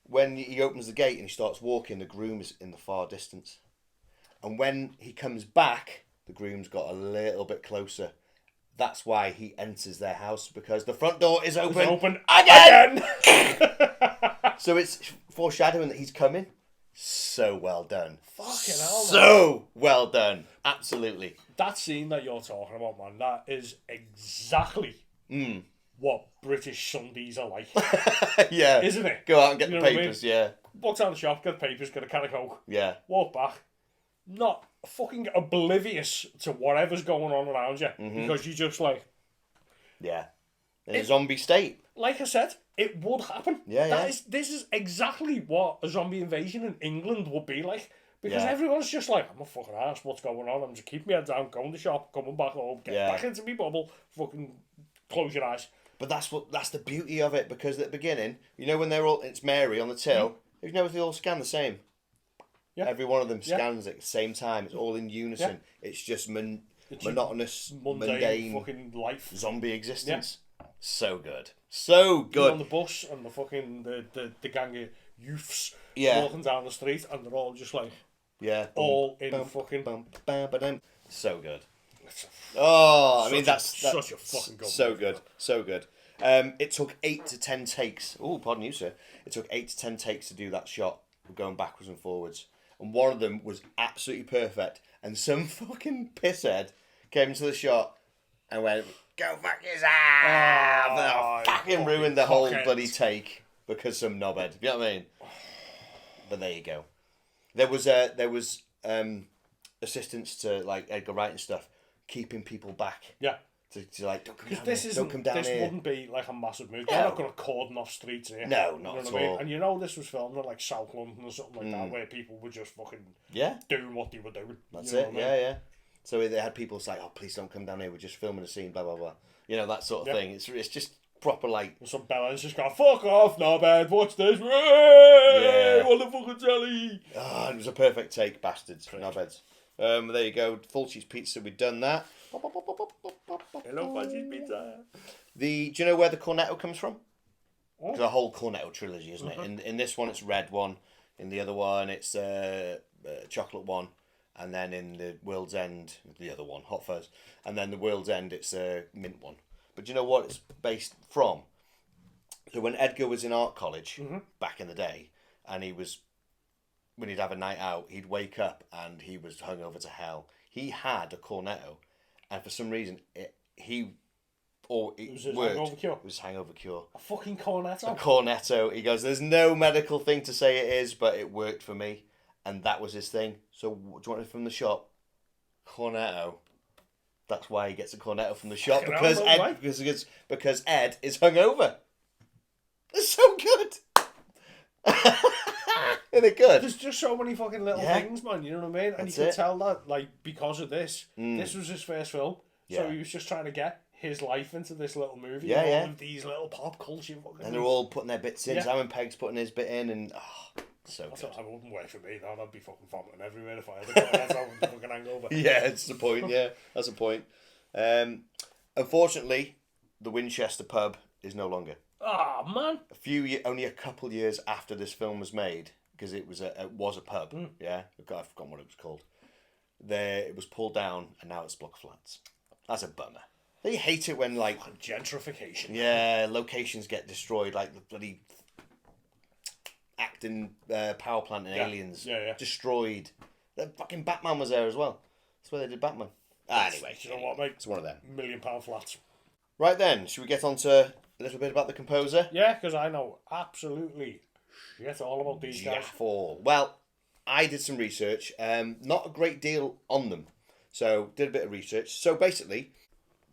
When he opens the gate and he starts walking, the groom is in the far distance. And when he comes back, the groom's got a little bit closer. That's why he enters their house, because the front door is open. It's open again! So it's foreshadowing that he's coming. So well done. Fucking hell, man. So well done. Absolutely. That scene that you're talking about, man, that is exactly what British Sundays are like. Yeah. Isn't it? Go out and get the papers, yeah. Walk down the shop, get the papers, get a can of Coke. Yeah. Walk back. Not fucking oblivious to whatever's going on around you. Because you just like... Yeah. In a zombie state. Like I said, it would happen. Yeah, This is exactly what a zombie invasion in England would be like. Because everyone's just like, I'm a fucking ass, what's going on? I'm just keeping my head down, going to the shop, coming back home, get back into my bubble, fucking close your eyes. But that's the beauty of it, because at the beginning, when it's Mary on the till, you know they all scan the same. Yeah. Every one of them scans at the same time. It's all in unison. Yeah. It's just monotonous, mundane fucking life. Zombie existence. Yeah. So good. So good. You're on the bus and the fucking the gang of youths walking down the street, and they're all just like all in fucking so good. Oh, I mean that's such a fucking good so good. So good. It took 8 to 10 takes. Oh, pardon you, sir. It took 8 to 10 takes to do that shot, going backwards and forwards. And one of them was absolutely perfect. And some fucking pisshead came into the shot and went, "Go fuck yourself!" Fucking ruined the whole bloody take because some knobhead. You know what I mean? But there you go. There was assistance to like Edgar Wright and stuff, keeping people back. Yeah. To like, don't come down here. Don't come down here. This wouldn't be like a massive movie. They're not going to cordon off streets here. No, not at all. And this was filmed in like South London or something like that, where people were just fucking doing what they were doing. That's it. Yeah. So they had people say, "Oh, please don't come down here. We're just filming a scene." Blah blah blah. That sort of thing. It's just proper like. And some Bella's just going, "Fuck off, knobhead. Watch this. Yeah. What the fucking telly?" Oh, it was a perfect take, bastards. Knobheads. There you go. Full cheese pizza. We've done that. Hello, Fudgy Pizza. Do you know where the cornetto comes from? It's a whole cornetto trilogy, isn't it? In this one, it's red one. In the other one, it's chocolate one. And then in the World's End, the other one, Hot Fuzz. And then the World's End, it's a mint one. But do you know what it's based from? So when Edgar was in art college back in the day, and when he'd have a night out, he'd wake up and he was hungover to hell. He had a cornetto, and for some reason it worked. Hangover cure. It was hangover cure. A fucking cornetto. A cornetto. He goes, "There's no medical thing to say it is, but it worked for me," and that was his thing. So, do you want it from the shop? Cornetto. That's why he gets a cornetto from the shop, because Ed is hungover. It's so good. Isn't it good? There's just so many fucking little things, man. You know what I mean? And That's you can it. tell that, like, because of this, this was his first film. So Yeah. he was just trying to get his life into this little movie. Yeah, and yeah. all of these little pop culture fucking... And they're all putting their bits in. Yeah. Simon Pegg's putting his bit in, and so good. I wouldn't wait for me. I'd be fucking vomiting everywhere if I had a car. That's how the fucking hangover. Yeah, that's the point. Yeah, that's the point. Unfortunately, the Winchester pub is no longer. Oh, man. Only a couple years after this film was made, because it was a pub. Yeah, I've forgotten what it was called. It was pulled down, and now it's block flats. That's a bummer. They hate it when, like, gentrification. Yeah, locations get destroyed, like the bloody acting power plant in Aliens. Yeah. Destroyed. The fucking Batman was there as well. That's where they did Batman. Anyway, you know what, mate? It's one of them. £1 million flats. Right then, should we get on to a little bit about the composer? Yeah, because I know absolutely shit all about these guys. Well, I did some research. Not a great deal on them. So, did a bit of research. So, basically,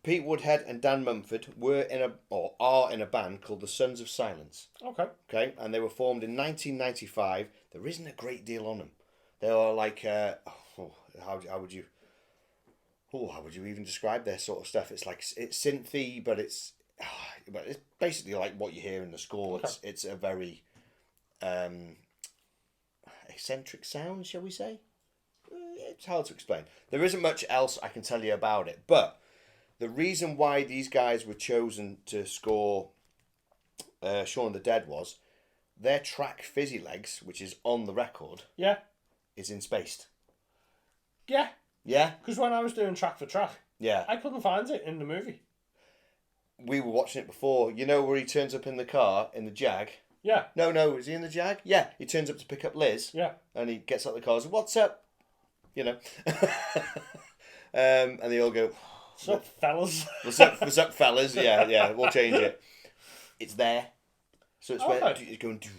Pete Woodhead and Dan Mumford are in a band called the Sons of Silence. Okay, and they were formed in 1995. There isn't a great deal on them. They are like, how would you even describe their sort of stuff? It's like, it's synthy, but it's basically like what you hear in the score. Okay. It's a very eccentric sound, shall we say? It's hard to explain. There isn't much else I can tell you about it, but the reason why these guys were chosen to score Shaun of the Dead was their track Fizzy Legs, which is on the record, is in Spaced. Yeah. Yeah? Because when I was doing track for track, Yeah. I couldn't find it in the movie. We were watching it before. You know where he turns up in the car, in the Jag? Yeah. No, is he in the Jag? Yeah. He turns up to pick up Liz. Yeah. And he gets out of the car and says, "What's up?" You know. And they all go, "What's up, fellas?" What's up, fellas? Yeah, we'll change it. It's there. So it's where it's going, and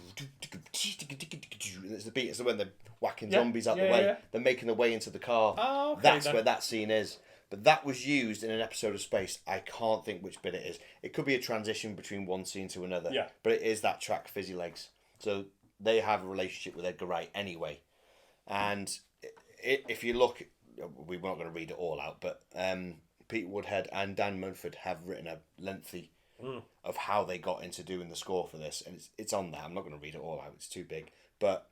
it's the beat. It's when they're whacking zombies out the way. Yeah. They're making their way into the car. Oh, okay, That's where that scene is. But that was used in an episode of Space. I can't think which bit it is. It could be a transition between one scene to another. Yeah. But it is that track, Fizzy Legs. So they have a relationship with Edgar Wright anyway. And if you look, we're not going to read it all out, but Pete Woodhead and Dan Mumford have written a lengthy of how they got into doing the score for this. And it's on there. I'm not going to read it all out. It's too big. But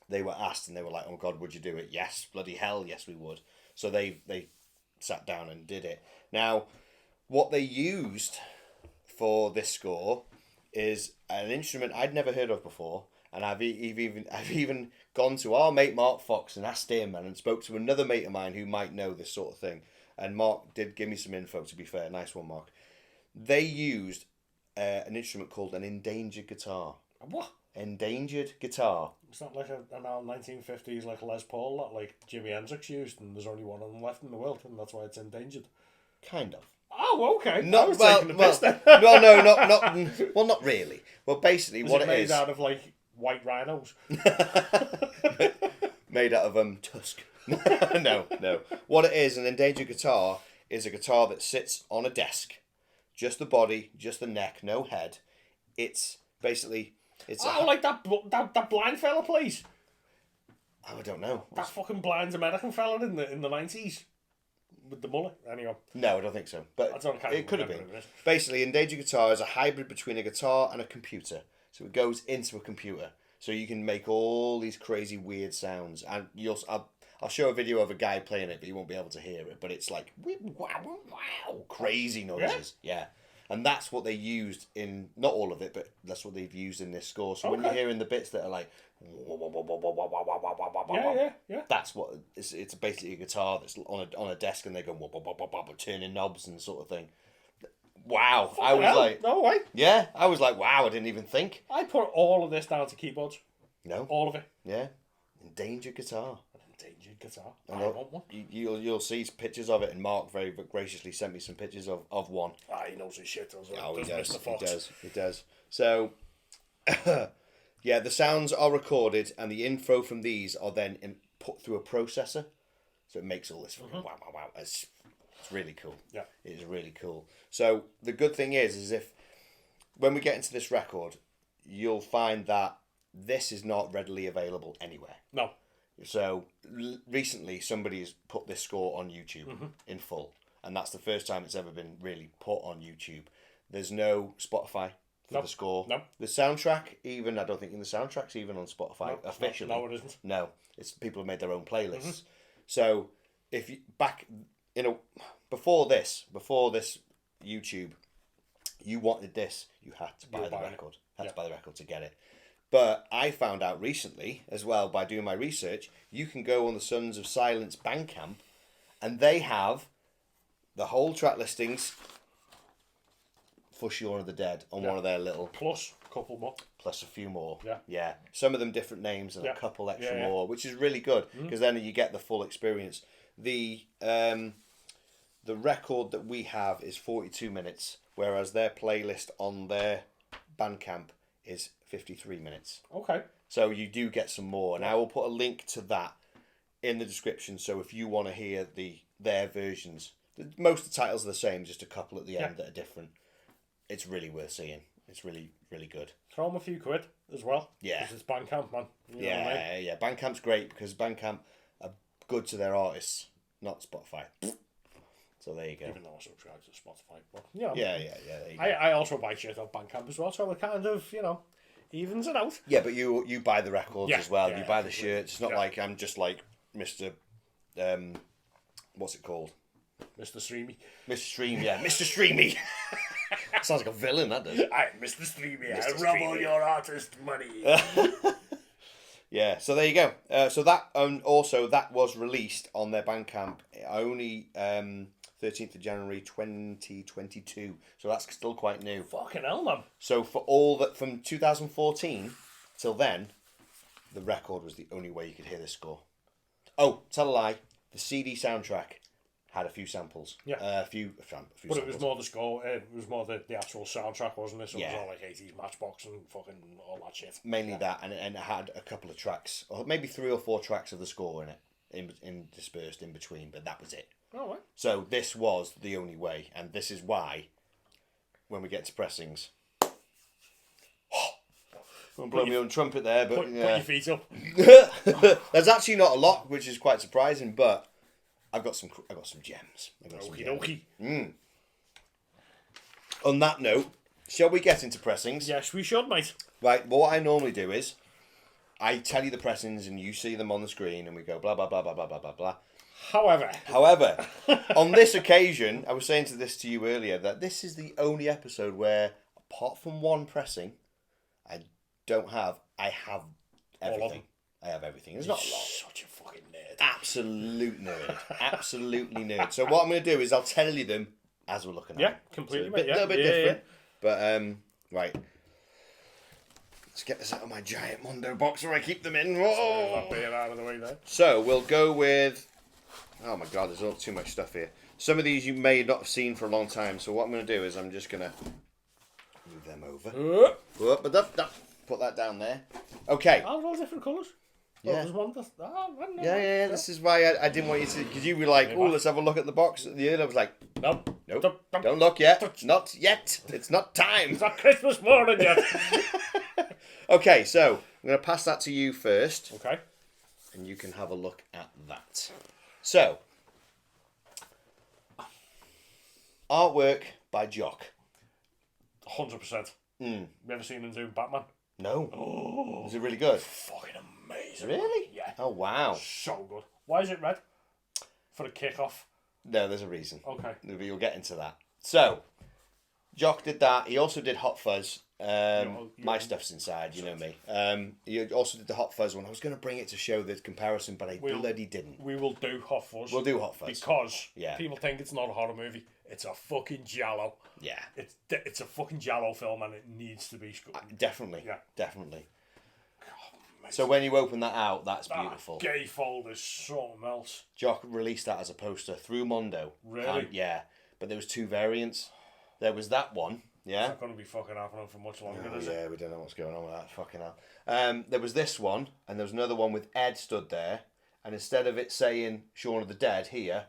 they were asked and they were like, "Oh God, would you do it?" Yes, bloody hell, yes we would. So they sat down and did it. Now, what they used for this score is an instrument I'd never heard of before, and I've even gone to our mate Mark Fox and asked him, and spoke to another mate of mine who might know this sort of thing, and Mark did give me some info. To be fair, nice one, Mark. They used an instrument called an endangered guitar. What? Endangered guitar. It's not like an old 1950s like Les Paul that like Jimi Hendrix used, and there's only one of them left in the world, and that's why it's endangered. Kind of. Oh, okay. Not taking the piss then. Not really. Well, basically, what it is made out of like white rhinos. Made out of tusk. No. What it is, an endangered guitar is a guitar that sits on a desk, just the body, just the neck, no head. It's basically. Like that blind fella plays. I don't know. That fucking blind American fella in the 90s with the mullet. Anyway. No, I don't think so. But it could have been. Basically, endangered guitar is a hybrid between a guitar and a computer. So it goes into a computer. So you can make all these crazy weird sounds. And I'll show a video of a guy playing it, but you won't be able to hear it. But it's like wow, crazy noises. Yeah. And that's what they used in, not all of it, but that's what they've used in this score. So when you're hearing the bits that are like, that's what, it's basically a guitar that's on a desk and they go, turning knobs and sort of thing. Wow. I was like, no way. Yeah, I was like, wow, I didn't even think. I put all of this down to keyboards. No. All of it. Yeah. Endangered guitar. Endangered guitar. And I want one. You'll see pictures of it, and Mark very graciously sent me some pictures of one. He knows his shit. He does. So, yeah, the sounds are recorded, and the info from these are then put through a processor, so it makes all this wow. It's really cool. Yeah, it is really cool. So the good thing is if when we get into this record, you'll find that this is not readily available anywhere. No. So recently, somebody has put this score on YouTube in full, and that's the first time it's ever been really put on YouTube. There's no Spotify for the score. No. The soundtrack, even I don't think the soundtrack's even on Spotify officially. No, it isn't. No, it's people have made their own playlists. So if you before this YouTube, you wanted this, you had to buy the record. To buy the record to get it. But I found out recently as well by doing my research, you can go on the Sons of Silence Bandcamp, and they have the whole track listings for Shaun of the Dead on one of their little plus a couple more, plus a few more. Yeah. Some of them different names and a couple extra more, which is really good because then you get the full experience. The record that we have is 42 minutes, whereas their playlist on their Bandcamp is 53 minutes. Okay. So you do get some more, and I will put a link to that in the description. So if you want to hear their versions, most of the titles are the same, just a couple at the end that are different. It's really worth seeing. It's really, really good. Throw them a few quid as well. Yeah. Because it's Bandcamp, man. You know what I mean? Yeah. Bandcamp's great because Bandcamp are good to their artists, not Spotify. So there you go. Even though I subscribe to Spotify, but you know. Yeah. There you go. I also buy shit on Bandcamp as well, so it kind of evens it out. Yeah, but you buy the records as well. You buy the shirts. It's not like I'm just like Mr. What's it called? Mr. Streamy. Mr. Stream, yeah. Mr. Streamy. Sounds like a villain, that does. I'm Mr. Streamy. I rob all your artist money. Yeah, so there you go. So that also that was released on their Bandcamp only 13th of January 2022. So that's still quite new. Fucking hell, man. So for all that from 2014 till then, the record was the only way you could hear this score. Oh, tell a lie. The CD soundtrack had a few samples. Yeah. A few But samples. it was more the score. It was more the actual soundtrack, wasn't it? So it was Yeah. all like 80s Matchbox and fucking all that shit. Mainly that, and it had a couple of tracks, or maybe 3 or 4 tracks of the score in it, in dispersed in between, but that was it. Oh, right. So this was the only way, and this is why, when we get to pressings, I'm blowing my own trumpet there, but Put your feet up. there's actually not a lot, which is quite surprising. But I've got some gems. Okie dokie. On that note, shall we get into pressings? Yes, we should, mate. Right. Well, what I normally do is I tell you the pressings, and you see them on the screen, and we go blah blah blah blah blah blah blah blah. However, on this occasion, I was saying to you earlier that this is the only episode where, apart from one pressing, I have everything. I have everything. There's not a lot. Such a fucking nerd. Absolute nerd. Absolutely nerd. So what I'm going to do is I'll tell you them as we're looking at them. Yeah, completely, So a mate. little bit different. But, right. Let's get this out of my giant Mondo box where I keep them in. That being out of the way there. So we'll go with... Oh my god, there's all too much stuff here. Some of these you may not have seen for a long time. So what I'm going to do is I'm just going to move them over. Put that down there. Okay. Oh, all different colours. Yeah. There's one that's... Yeah. This is why I didn't want you to... Because you were like, oh, let's have a look at the box at the end. I was like, Nope. nope. Don't look yet. Not yet. It's not time. It's not Christmas morning yet. Okay, so I'm going to pass that to you first. Okay. And you can have a look at that. So, artwork by Jock. 100%. You ever seen him do Batman? No. Oh. Was it really good? Fucking amazing. Really? Yeah. Oh, wow. So good. Why is it red? For the kick-off. No, there's a reason. Okay. You'll get into that. So, Jock did that. He also did Hot Fuzz. My stuff's inside, you know me. He also did the Hot Fuzz one. I was going to bring it to show the comparison, but I bloody didn't. We will do Hot Fuzz. We'll do Hot Fuzz. Because people think it's not a horror movie. It's a fucking giallo. Yeah. It's a fucking giallo film and it needs to be Definitely. Yeah. Definitely. So when you open that out, that's beautiful. That gatefold is something else. Jock released that as a poster through Mondo. Really? Yeah. But there was 2 variants. There was that one. Yeah. It's not going to be fucking happening for much longer, is it? Yeah, we don't know what's going on with that. Fucking hell. There was this one, and there was another one with Ed stood there, and instead of it saying Shaun of the Dead here,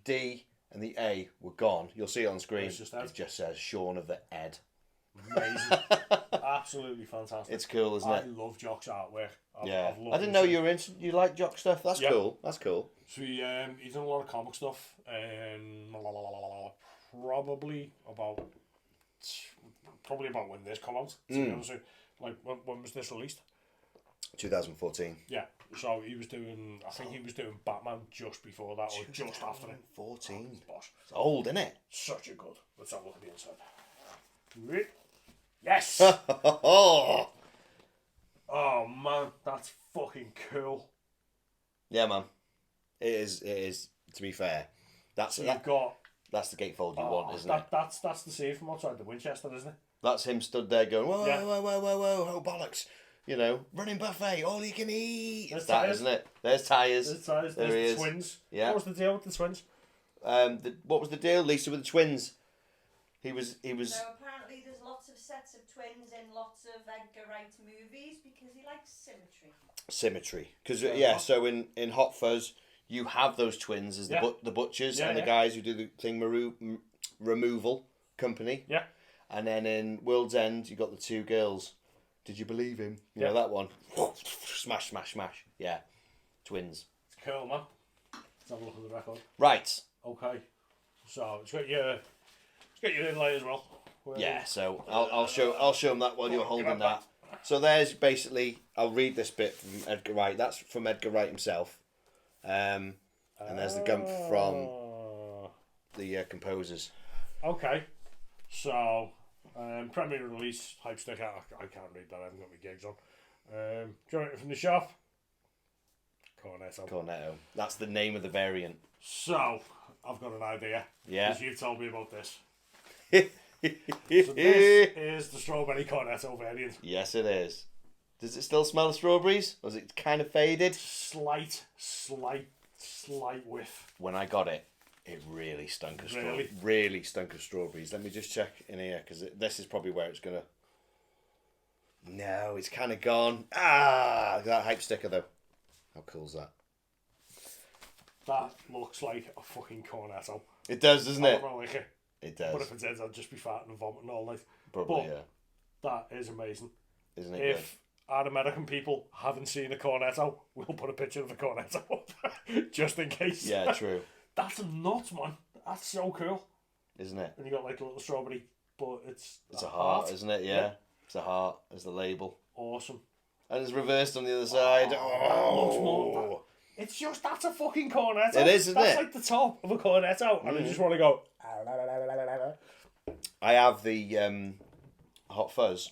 D and the A were gone. You'll see it on screen. It's just Ed. It just says Shaun of the Ed. Amazing. Absolutely fantastic. It's cool, isn't I it? love Jock's artwork. Yeah. I've loved I didn't him know since- you were into. You like Jock stuff. That's Yeah. cool. That's cool. So he's done a lot of comic stuff, and probably about when this come out. To be honest with you. Like when was this released? 2014. Yeah. So he was doing. I think he was doing Batman just before that, or just after it. 14. Boss. It's old, isn't it? Such a good. Let's have a look at the inside. Yes. Oh Oh man, that's fucking cool. yeah, man. It is. It is. To be fair, that's So you've got. that's the gatefold you want, isn't it? That's the scene from outside the Winchester, isn't it? That's him stood there going, whoa, Yeah. whoa, whoa, whoa, whoa, oh bollocks. You know, running buffet, all you can eat. There's It's that, tyres. isn't it? There's tyres. There's There he the is. twins. Yeah. What was the deal with the twins? What was the deal, Lisa, with the twins? He was. So apparently there's lots of sets of twins in lots of Edgar Wright movies because he likes symmetry. Symmetry. Because, Yeah. so in Hot Fuzz, you have those twins as Yeah. the butchers Yeah, and the yeah. guys who do the thing removal company. Yeah. And then in World's End, you got the two girls. Did you believe him? You know that one? Smash, smash, smash. Yeah. Twins. It's cool, man. Let's have a look at the record. Right. Okay. So it's got your inlay as well. Yeah, so I'll show them that while you're holding Give that. So there's basically, I'll read this bit from Edgar Wright. That's from Edgar Wright himself. And there's the gump from the composers. Okay. So premiere release hype stick. I can't read that. I haven't got my gigs on. Do you want it from the shop? Cornetto. Cornetto. That's the name of the variant. So I've got an idea. Yeah. Because you've told me about this. So this is the strawberry cornetto variant. Yes, it is. Does it still smell of strawberries? Or is it kind of faded? Slight whiff. When I got it, it really stunk of strawberries. Really? Really stunk of strawberries. Let me just check in here, because this is probably where it's going to... No, it's kind of gone. Ah, look at that hype sticker, though. How cool's that? That looks like a fucking cornetto. It does, doesn't I it? don't like it. It But does. if it did, I'd just be farting and vomiting all night. Probably, but that is amazing. yeah. Isn't it If our American people haven't seen a cornetto, we'll put a picture of a cornetto up just in case. good? Yeah, true. That's nuts, man. That's so cool. Isn't it? And you got like a little strawberry, but it's a heart, isn't it? Yeah. It's a heart as the label. Awesome. And it's reversed on the other side. Lots more. Oh. It's just, that's a fucking cornetto. It is, isn't that's it? like the top of a cornetto, and I just want to go. I have the Hot Fuzz.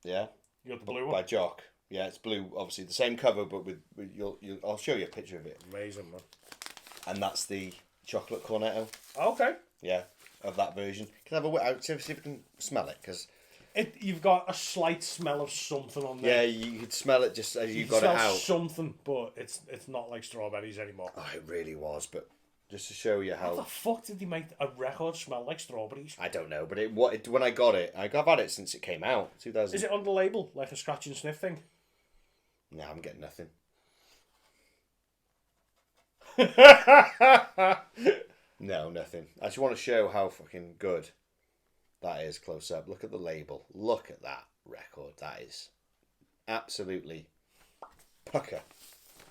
Yeah. You got the By blue one. Jock. Yeah, it's blue. Obviously, the same cover, but with I'll show you a picture of it. Amazing, man. And that's the chocolate cornetto. Okay. Yeah, of that version. Can I have a whip out? See if we can smell it, because You've got a slight smell of something on there. yeah, you could smell it just as you can got it smell out. something, but it's not like strawberries anymore. Oh, it really was, but just to show you How the how. fuck did they make a record smell like strawberries? I don't know, but when I got it, I've had it since it came out. 2000. Is it on the label like a scratch and sniff thing? No, I'm getting nothing. No, nothing. I just want to show how fucking good that is close up. Look at the label. Look at that record. That is absolutely pucker.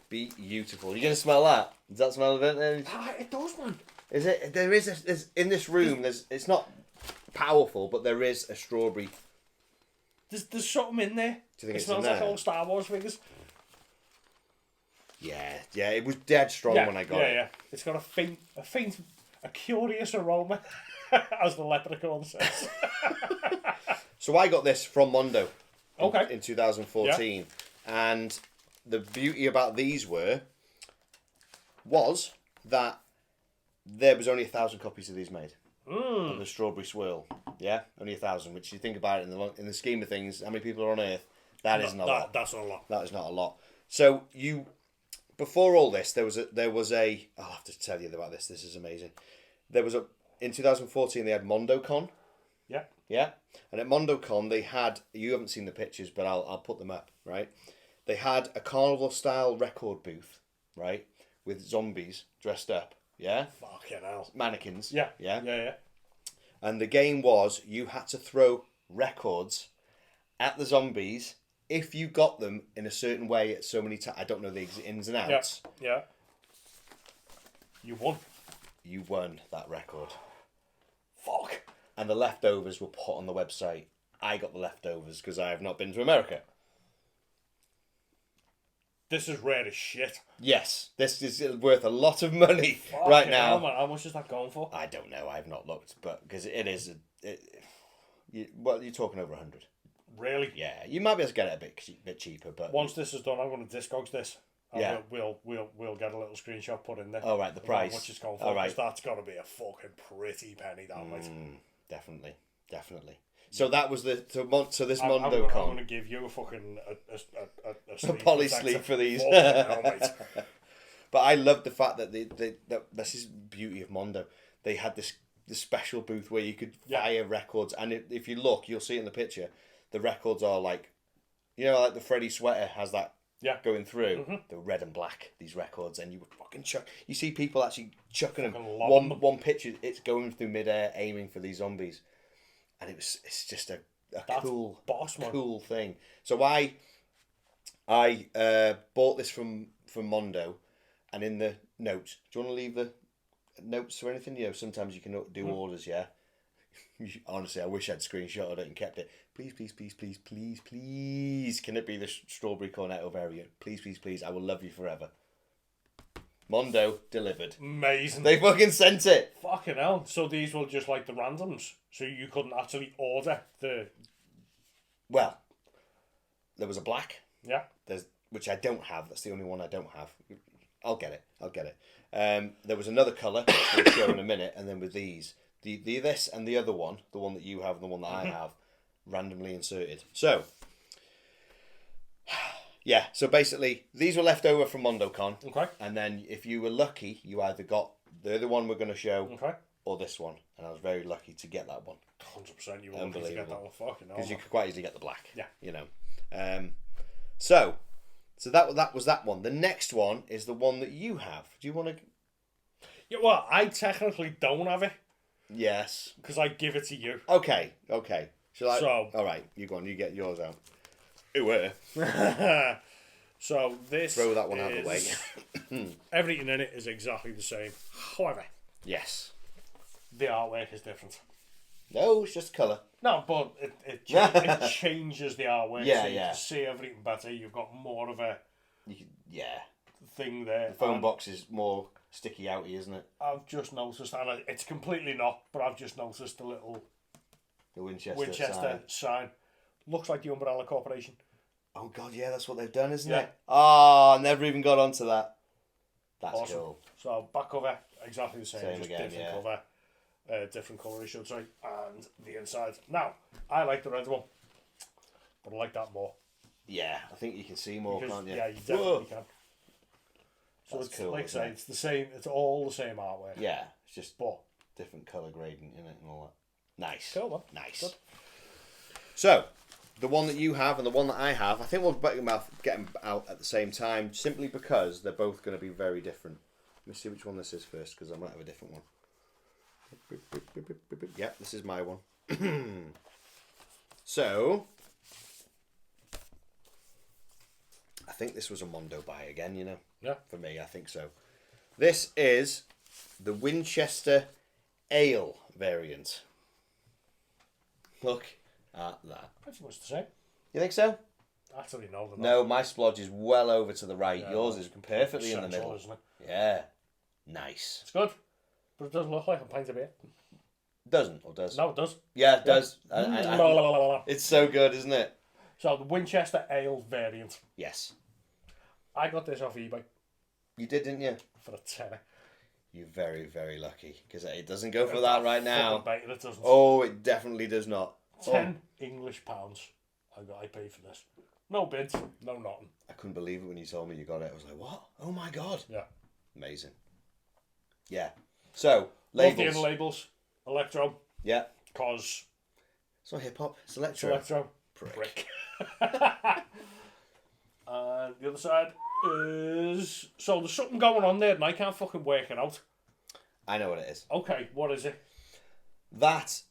Beautiful. You gonna smell that? Does that smell of it? It does, man. Is it? There's in this room. It's not powerful, but there is a strawberry. There's something in there. Do you think it it's smells in like there? old Star Wars figures. Yeah. It was dead strong when I got it. Yeah. It's got a curious aroma, as the leprechaun says. So I got this from Mondo. Okay. In 2014, and the beauty about these was that there was only 1,000 copies of these made. Of the Strawberry Swirl. Yeah, only 1,000. Which you think about it in the scheme of things, how many people are on Earth? That isn't a lot. That's not a lot. That is not a lot. So before all this, there was a. I'll have to tell you about this. This is amazing. In 2014 they had MondoCon. Yeah. Yeah, and at MondoCon they had. You haven't seen the pictures, but I'll put them up. Right, they had a carnival style record booth. Right, with zombies dressed up. Yeah. Fucking hell. Mannequins. Yeah. Yeah. Yeah. And the game was you had to throw records at the zombies if you got them in a certain way at so many times. I don't know the ins and outs. Yeah. You won. You won that record. Fuck. And the leftovers were put on the website. I got the leftovers because I have not been to America. This is rare as shit. Yes, this is worth a lot of money Fucking right now. hell, man. How much is that going for? I don't know. I have not looked, but because it is, well, you're talking over 100. Really? Yeah, you might be able to get it a bit cheaper, but Once this is done, I'm going to Discogs this. And Yeah. We'll get a little screenshot put in there. oh right, the price. How much it's going for? All right, 'cause that's got to be a fucking pretty penny, that mate. definitely. So that was so this I'm MondoCon. going to give you a fucking a sleeve poly protector. sleeve for these. Fucking hell, mate. But I love the fact that that this is beauty of Mondo. They had this special booth where you could fire records, and if you look, you'll see it in the picture. The records are like, like the Freddie sweater has that going through. They're red and black, these records, and you would fucking chuck. You see people actually chucking them. One picture, it's going through midair, aiming for these zombies, and it's just a cool cool thing. So I bought this from Mondo, and in the notes, do you want to leave the notes or anything? Sometimes you can do orders. Yeah. Honestly, I wish I'd screenshotted it and kept it. Please, can it be the strawberry cornetto variant? Please, I will love you forever. Mondo delivered. Amazing. They fucking sent it. Fucking hell. So these were just like the randoms. So you couldn't actually order the... Well, there was a black. Yeah. Which I don't have. That's the only one I don't have. I'll get it. There was another colour, which we'll show in a minute, and then with these. This and the other one, the one that you have and the one that I have, randomly inserted. So, yeah. So basically, these were left over from MondoCon. Okay. And then, if you were lucky, you either got the other one we're going to show, Okay. or this one. And I was very lucky to get that one 100% you were lucky to get that one. Fucking hell. because you could quite easily get the black. Yeah. So that was that one. The next one is the one that you have. Do you want to? Yeah. Well, I technically don't have it Yes. because I give it to you. Okay. Shall I? So- all right, you go on. You get yours out. Ooh, So this throw that one out of the way. Everything in it is exactly the same. However, Yes. the artwork is different. No, it's just colour. No, but it changes the artwork. Yeah, so you yeah. can see everything better. You've got more of a Yeah. thing there. The phone box is more sticky outy, isn't it? I've just noticed, and it's completely not, but I've just noticed the little The Winchester. sign. Looks like the Umbrella Corporation. Oh God, yeah, that's what they've done, isn't Yeah. it? Oh, I never even got onto that. That's Awesome. cool. So back cover, exactly the same, Same just again, different yeah. cover, different colour, I should say, and the inside. Now, I like the red one, but I like that more. Yeah, I think you can see more, Because, can't you? yeah, you definitely can. So That's it's cool, like I isn't say, it? it's the same. It's all the same artwork. Yeah, it's just But different colour grading in it and all that. Nice. cool, man. Nice. Good. So, the one that you have and the one that I have, I think we'll get them out at the same time, simply because they're both going to be very different. Let me see which one this is first, because I might have a different one. Yeah, this is my one. So, I think this was a Mondo buy again, Yeah. For me, I think so. This is the Winchester Ale variant. Look at that. Pretty much the same. You think so? Actually, no, they're not. No, my splodge is well over to the right. Yeah, Yours well, is perfectly in the central, middle. isn't it? Yeah. Nice. It's good, but it doesn't look like a pint of beer. Doesn't or does? No, it does. Yeah, it does. La. It's so good, isn't it? So the Winchester Ale variant. Yes. I got this off eBay You did, didn't you? for a tenner. You're very, very lucky because it doesn't go for that right now. Fucking bait, it doesn't. Oh, it definitely does not. 10 English pounds. I paid for this. No bids, no nothing. I couldn't believe it when you told me you got it. I was like, what? Oh my God. Yeah. Amazing. Yeah. So, Love the labels. inner labels. Electro, Yeah. cause It's not hip hop. It's it's electro. electro. Prick. And the other side is... So there's something going on there and I can't fucking work it out. I know what it is. Okay, what is it? That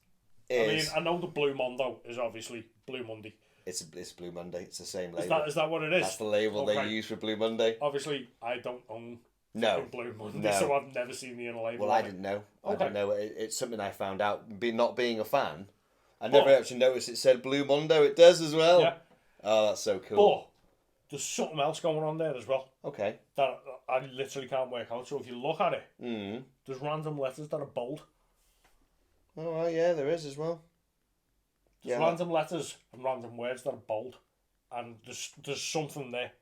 I mean, is. I know the Blue Mondo is obviously Blue Monday. It's Blue Monday. It's the same label. Is that what it is? That's the label they Okay. use for Blue Monday. Obviously, I don't own No. Blue Monday, No. so I've never seen the inner label. Well, I didn't know. I Okay. didn't know. It's something I found out. Not being a fan, I never actually noticed it said Blue Monday. It does as well. Yeah. Oh, that's so cool. But there's something else going on there as well Okay. that I literally can't work out. So if you look at it, there's random letters that are bold. Oh, well, yeah, there is as well. There's random letters and random words that are bold. And there's something there.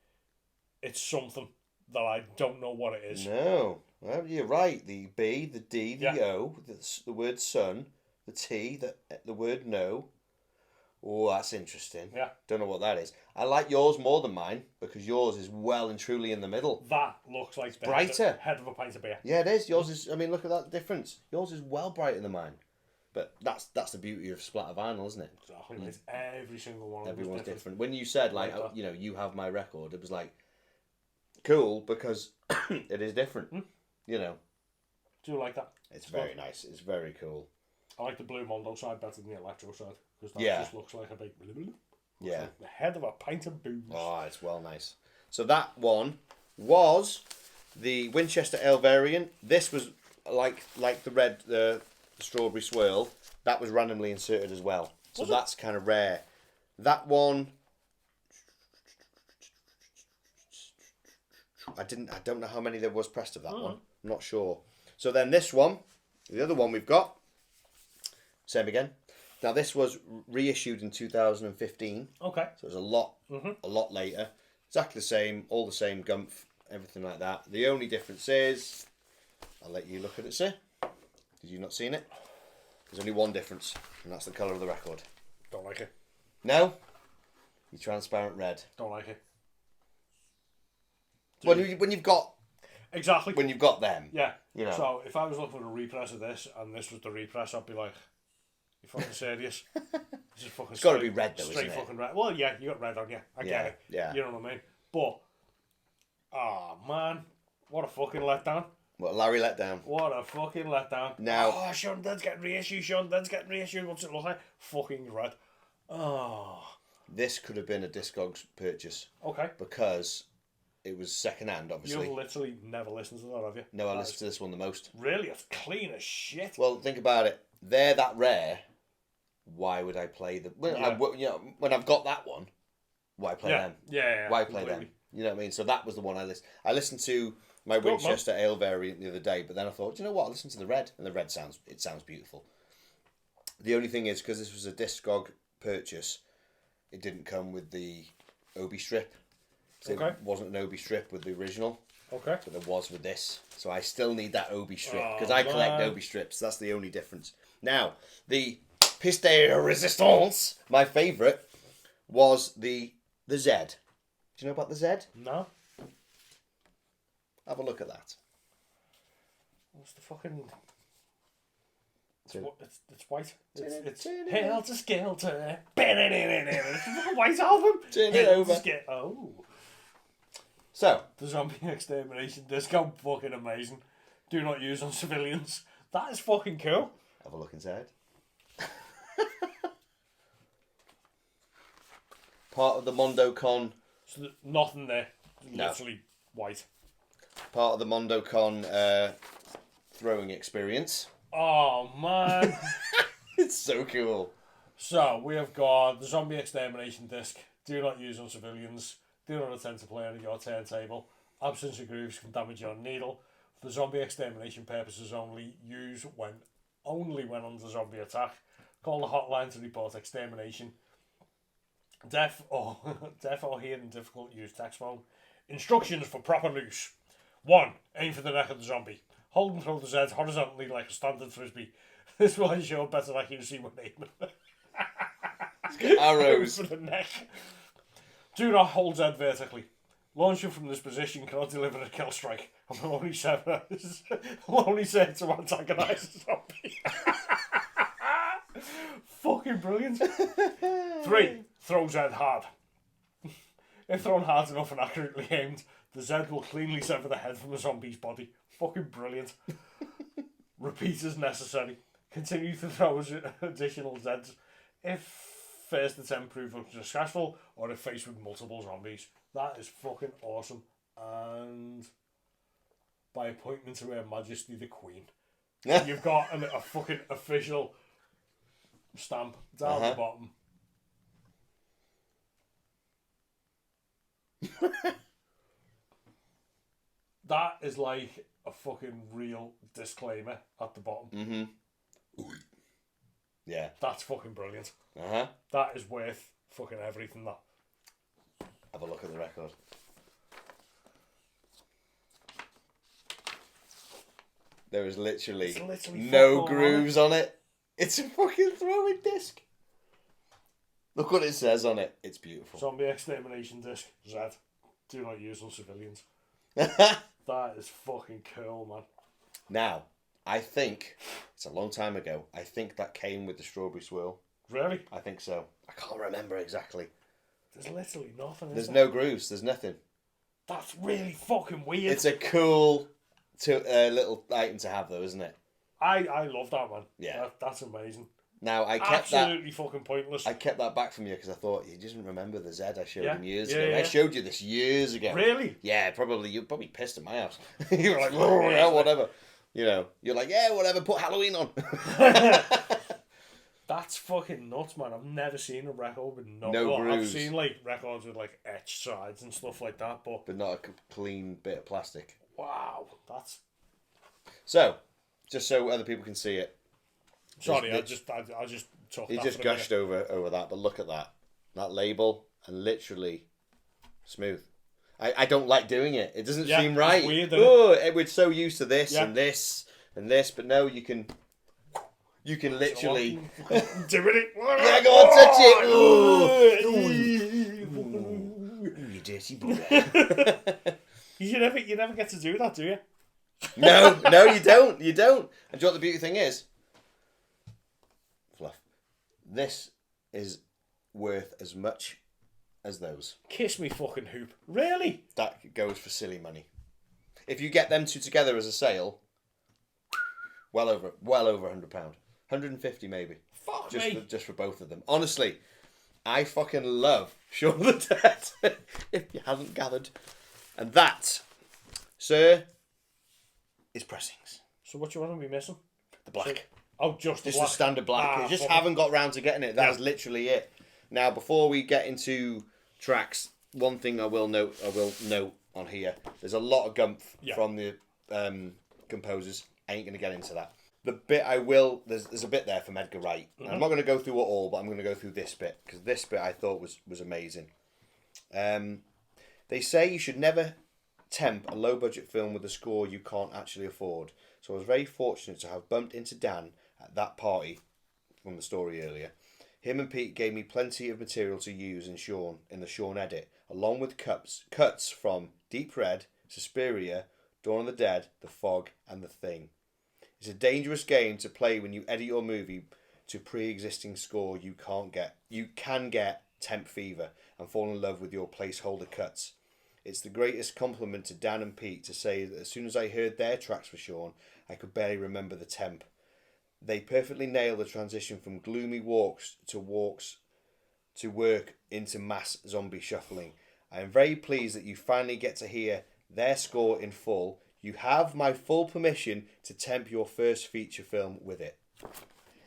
It's something that I don't know what it is. No. Well, you're right. The B, the D, the Yeah. O, the word sun, the T, the word no. Oh, that's interesting. Yeah. Don't know what that is. I like yours more than mine because yours is well and truly in the middle. That looks like the brighter. head of a pint of beer. Yeah, it is. Yours is. I mean, look at that difference. Yours is well brighter than mine. But that's the beauty of splatter vinyl, isn't it? Exactly. It's every single one. Everyone's different. different. When you said like, Like that. you have my record, it was like cool because it is different. You know, Do you like that? it's very nice. It's very cool. I like the Blue Mondo side better than the Electro side because that Yeah. just looks like a big. Yeah. Like the head of a pint of booze. Oh, it's well nice. So that one was the Winchester Ale variant. This was like the red, the strawberry swirl. That was randomly inserted as well. So Was it? that's kind of rare. That one, I don't know how many there was pressed of that one. I'm not sure. So then this one, the other one we've got, same again. Now this was reissued in 2015. Okay. So it was a lot later. Exactly the same, all the same gumph, everything like that. The only difference is, I'll let you look at it, sir. Because you've not seen it. There's only one difference, and that's the colour of the record. Don't like it. No? Your transparent red. Don't like it. When you've got Exactly. them. Yeah. You know. So if I was looking for a repress of this and this was the repress, I'd be like, "You fucking serious? This is fucking. It's got to be red though, straight isn't it? fucking red. Well, yeah, you got red on you. I get it. Yeah. You know what I mean? But, oh man, what a fucking letdown! What Larry let down. What a fucking letdown! Now- oh, Shaun Dunn's getting reissued. Shaun Dunn's getting reissued. What's it look like? Fucking red. Oh, This could have been a Discogs purchase okay. because it was second hand, obviously. You've literally never listened to that, have you? No, I That listened is- to this one the most. Really, it's clean as shit. Well, think about it. They're that rare. Why would I play them? When I've got that one, why play them? Yeah. Why play completely. them? You know what I mean? So that was the one I listened. I listened to my Good, man. Winchester Ale variant the other day, but then I thought, you know what? I'll listen to the red, and the red sounds beautiful. The only thing is because this was a Discog purchase, it didn't come with the Obi strip. So Okay. It wasn't an Obi strip with the original, Okay. but there was with this. So I still need that Obi strip because Oh, I collect man. Obi strips. That's the only difference. Now the pièce de résistance, my favourite, was the Z. Do you know about the Z? No. Have a look at that. What's the fucking? It's Turn- it's white. It's turn it Helter Skelter. It's a fucking white album. Turn it Helter over. Oh, So the zombie extermination disco, fucking amazing. Do not use on civilians. That is fucking cool. have a look inside. Part of the MondoCon, So nothing there. No. Literally white. part of the MondoCon throwing experience. Oh man. It's so cool. So we have got the zombie extermination disc. Do not use on civilians. Do not attempt to play on your turntable. Absence of grooves can damage your needle. For zombie extermination purposes only. Use only when under zombie attack. Call the hotline to report extermination. Deaf or hearing difficult, use text phone. Instructions for proper use. 1. Aim for the neck of the zombie. Hold and throw the Z horizontally like a standard frisbee. This will ensure better accuracy when aiming. Arrows. For the neck. Do not hold Z vertically. Launching from this position cannot deliver a kill strike and will only serve to antagonise the zombie. Fucking brilliant. 3. Throw Z hard. If thrown hard enough and accurately aimed, the Z will cleanly sever the head from the zombie's body. Fucking brilliant. Repeat as necessary. Continue to throw additional Zs if first attempt proved unsuccessful, or if faced with multiple zombies. That is fucking awesome. And by appointment to Her Majesty the Queen. So you've got a fucking official stamp down the bottom. That is like a fucking real disclaimer at the bottom. Mm-hmm. Yeah. That's fucking brilliant. Uh-huh. That is worth fucking everything, that. Have a look at the record. There is literally no grooves on it. It's a fucking throwing disc. Look what it says on it. It's beautiful. Zombie extermination disc. Z. Do not use on civilians. That is fucking cool, man. Now, I think, it's a long time ago, I think that came with the strawberry swirl. Really? I think so. I can't remember exactly. There's literally nothing. There's no grooves. There's nothing. That's really fucking weird. It's a cool little item to have, though, isn't it? I love that, man. Yeah. That's amazing. Now, I kept Absolutely fucking pointless. I kept that back from you because I thought you doesn't remember the Z I showed him years Yeah, ago. yeah. I showed you this years ago. Really? Yeah, probably. You're probably pissed at my house. You were like, oh, yeah, whatever. You know, you're like, yeah, whatever, put Halloween on. That's fucking nuts, man. I've never seen a record with no grooves. I've seen like records with like etched sides and stuff like that, but not a clean bit of plastic. wow, that's. So, just so other people can see it. Sorry, I just took. He that just for a gushed minute. over that, but look at that label, and literally smooth. I don't like doing it. It doesn't seem right. It's weird, we're so used to this and this and this, but no, you can literally doing it. Yeah, go on, touch it. Ooh, you dirty boy. You never get to do that, do you? No, you don't. You don't. And do you know what the beauty thing is? Fluff. This is worth as much as those. Kiss me fucking hoop. Really? That goes for silly money. If you get them two together as a sale, well over £100. 150 maybe. Fuck just for both of them. Honestly, I fucking love Shaun of the Dead. If you haven't gathered. And that, sir, is pressings. So what you want to be missing? The black. Just the Just black. the standard black. You just haven't got round to getting it. That's literally it. Now, before we get into tracks, one thing I will note on here. There's a lot of gumph from the composers. I ain't going to get into that. The bit I will, there's a bit there from Edgar Wright. Mm-hmm. I'm not going to go through it all, but I'm going to go through this bit, because this bit I thought was amazing. They say you should never tempt a low-budget film with a score you can't actually afford. So I was very fortunate to have bumped into Dan at that party from the story earlier. Him and Pete gave me plenty of material to use in the Shaun edit, along with cuts from Deep Red, Suspiria, Dawn of the Dead, The Fog, and The Thing. It's a dangerous game to play when you edit your movie to pre-existing score you can get temp fever and fall in love with your placeholder cuts. It's the greatest compliment to Dan and Pete to say that as soon as I heard their tracks for Shaun, I could barely remember the temp. They perfectly nail the transition from gloomy walks to work into mass zombie shuffling. I am very pleased that you finally get to hear their score in full. You have my full permission to temp your first feature film with it.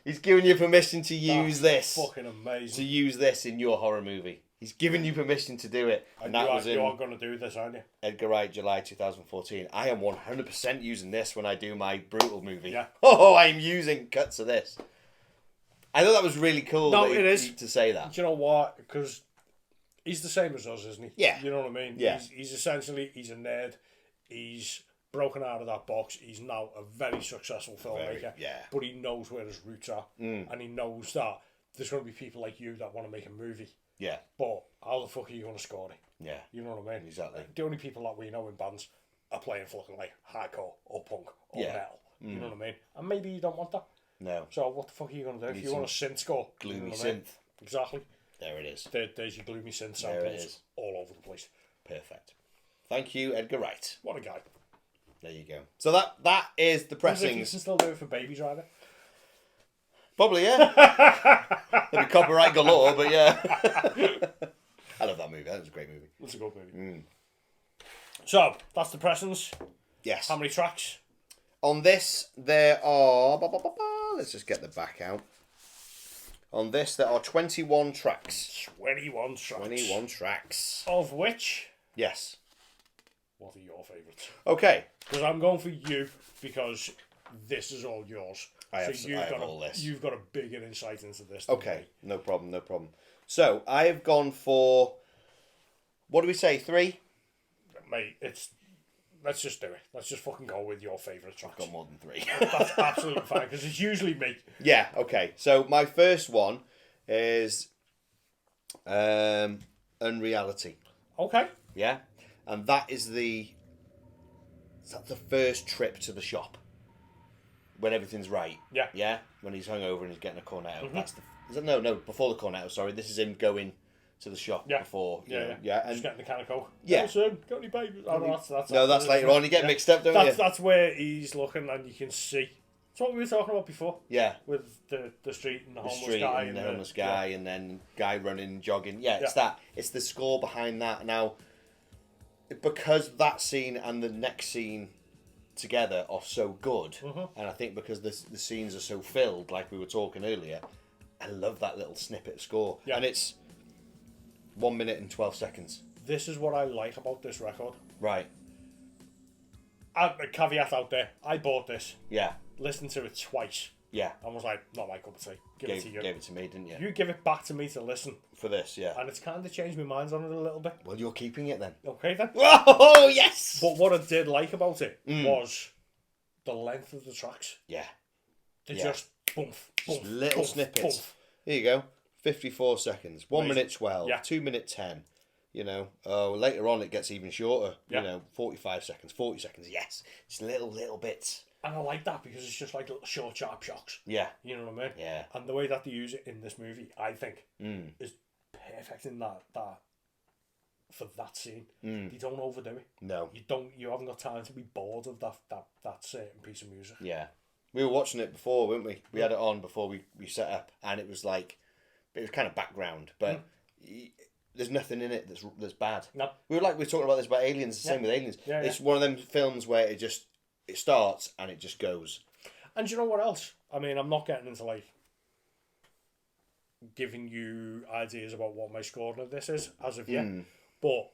He's giving you permission to use this. Fucking amazing. To use this in your horror movie. He's given you permission to do it. And you are going to do this, aren't you? Edgar Wright, July 2014. I am 100% using this when I do my brutal movie. Yeah. Oh, I'm using cuts of this. I thought that was really cool to say that. Do you know what? Because he's the same as us, isn't he? Yeah. You know what I mean? Yeah. He's essentially, he's a nerd. He's broken out of that box. He's now a very successful filmmaker. But he knows where his roots are. And he knows that there's going to be people like you that want to make a movie. Yeah. But how the fuck are you going to score it? Yeah. You know what I mean? Exactly. The only people that we know in bands are playing fucking like hardcore or punk or metal. You know what I mean? And maybe you don't want that. No. So what the fuck are you going to do? If you want a synth score. Gloomy synth. I mean? Exactly. There it is. There's your gloomy synth samples all over the place. Perfect. Thank you, Edgar Wright. What a guy. There you go. So that is the pressings. You can still do it for Baby Driver. Probably, yeah. There'll be copyright galore, but yeah. I love that movie. That was a great movie. It's a good movie. So, that's Depressants. Yes. How many tracks? On this, there are... Let's just get the back out. On this, there are 21 tracks. 21 tracks. 21 tracks. Of which... Yes. What are your favourites? Okay. Because I'm going for you, because this is all yours. I have all this. You've got a bigger insight into this than Okay, me. no problem. So, I have gone for... What do we say, 3? Mate, let's just do it. Let's just fucking go with your favourite tracks. Got more than 3. That's absolutely fine, because it's usually me. Yeah, okay. So, my first one is Unreality. Okay. Yeah? And that is the first trip to the shop. When everything's right. Yeah. Yeah? When he's hungover and he's getting a cornetto. Mm-hmm. No, before the cornetto, sorry. This is him going to the shop before. Yeah. And just getting the can of Coke. Yeah. Listen, got any babies? Oh, that's that's later on. You get mixed up, don't you? That's where he's looking and you can see. It's what we were talking about before. Yeah. With the street and the homeless street guy. And the homeless guy and then guy running, jogging. Yeah, it's that. It's the score behind that. Now, because that scene and the next scene together are so good, and I think because the scenes are so filled, like we were talking earlier, I love that little snippet of score. Yeah. And it's 1 minute and 12 seconds. This is what I like about this record. Right. A caveat out there, I bought this. Yeah. Listened to it twice. Yeah. And was like, not my cup of tea. Give it to you. Gave it to me, didn't you? You give it back to me to listen. For this, yeah. And it's kind of changed my mind on it a little bit. Well, you're keeping it then. Okay then. Oh, yes! But what I did like about it was the length of the tracks. Yeah. They're just boom, just little snippets. Boom. Here you go. 54 seconds. 1 minute 12. Yeah. 2 minute 10. You know, later on it gets even shorter. Yeah. You know, 45 seconds, 40 seconds. Yes. Just little bits. And I like that because it's just like little short, sharp shocks. Yeah. You know what I mean? Yeah. And the way that they use it in this movie, I think, is perfect in that for that scene. They don't overdo it. No. You haven't got time to be bored of that certain piece of music. Yeah. We were watching it before, weren't we? We had it on before we set up, and it was kind of background, but there's nothing in it that's bad. No. We were talking about this about Aliens, the same with Aliens. Yeah, it's one of them films where it starts and it just goes. And you know what else? I mean, I'm not getting into giving you ideas about what my scoring of this is as of yet, but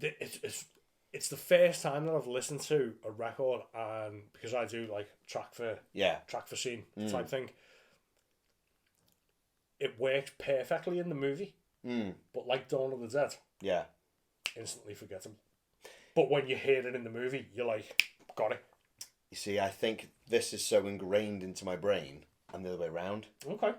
it's the first time that I've listened to a record, and because I do track for scene type thing, it works perfectly in the movie, but like Dawn of the Dead, instantly forgettable. But when you hear it in the movie, you're like, got it. You see, I think this is so ingrained into my brain, and the other way around. Okay.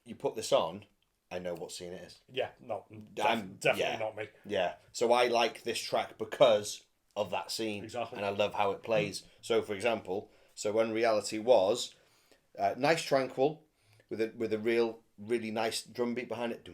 You put this on, I know what scene it is. Yeah, no, definitely not me. Yeah, so I like this track because of that scene. Exactly. And I love how it plays. So, for example, when Reality was nice, tranquil, with a really nice drum beat behind it.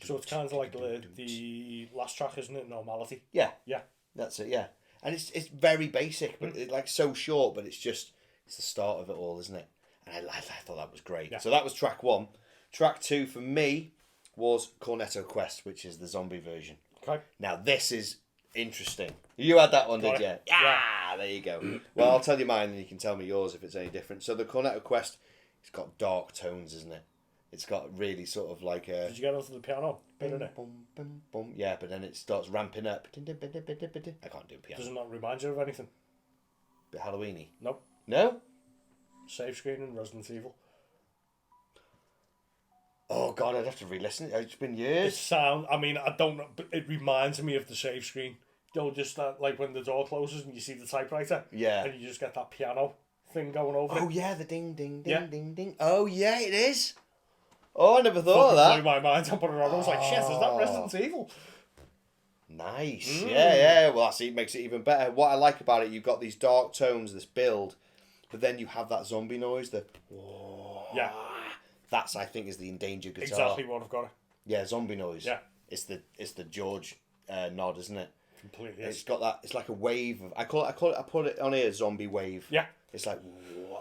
So it's kind of like the last track, isn't it? Normality. Yeah. Yeah. That's it, yeah. And it's very basic, but it's so short, but it's the start of it all, isn't it? And I thought that was great. Yeah. So that was track 1. Track 2 for me was Cornetto Quest, which is the zombie version. Okay. Now this is interesting. You had that one, did you? Yeah, there you go. Well, I'll tell you mine and you can tell me yours if it's any different. So the Cornetto Quest, it's got dark tones, isn't it? It's got really sort of like a... Did you get onto the piano? Yeah, but then it starts ramping up. I can't do piano. Does it not remind you of anything? Bit Halloween-y? Nope. No? Save screen in Resident Evil. Oh God, I'd have to re-listen. It's been years. I don't know, but it reminds me of the save screen. You'll just when the door closes and you see the typewriter. Yeah. And you just get that piano thing going over it. Oh yeah, the ding ding ding ding ding. Oh yeah, it is. Oh, I never thought of that. Blew my mind. I put it on. I was like, shit, is that Resident Evil? Nice. Yeah. Well, it makes it even better. What I like about it, you've got these dark tones, this build, but then you have that zombie noise. Yeah. That's, I think, is the endangered guitar. Exactly what I've got it. Yeah, zombie noise. Yeah. It's the George nod, isn't it? Completely. It's got that. It's like a wave of. I put it on here zombie wave. Yeah. It's like,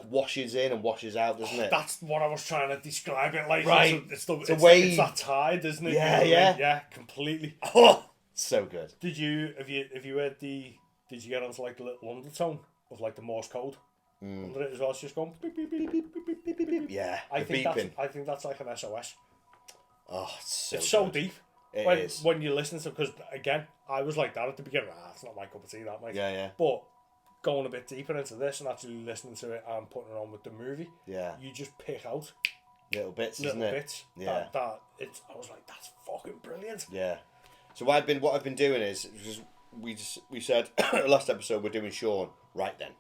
washes in and washes out, doesn't it? That's what I was trying to describe it like. Right. It's a wave. It's that tide, isn't it? Yeah, You know what I yeah. mean? Yeah, completely. Oh, so good. Have you heard did you get onto like the little undertone of like the Morse code under it as well? It's just going beep, beep, beep, beep, beep, beep, beep, beep, beep. Yeah, I the think beeping. I think that's like an SOS. Oh, it's It's so good. deep. It when, is. when you listen to, because again, I was like that at the beginning. It's not my cup of tea, that, mate. Yeah, yeah. But going a bit deeper into this and actually listening to it and putting it on with the movie, Yeah. you just pick out Little bits, little isn't it? bits. Yeah. That it's. I was like, that's fucking brilliant. Yeah. So what I've been doing is we said last episode we're doing Shaun. Right then,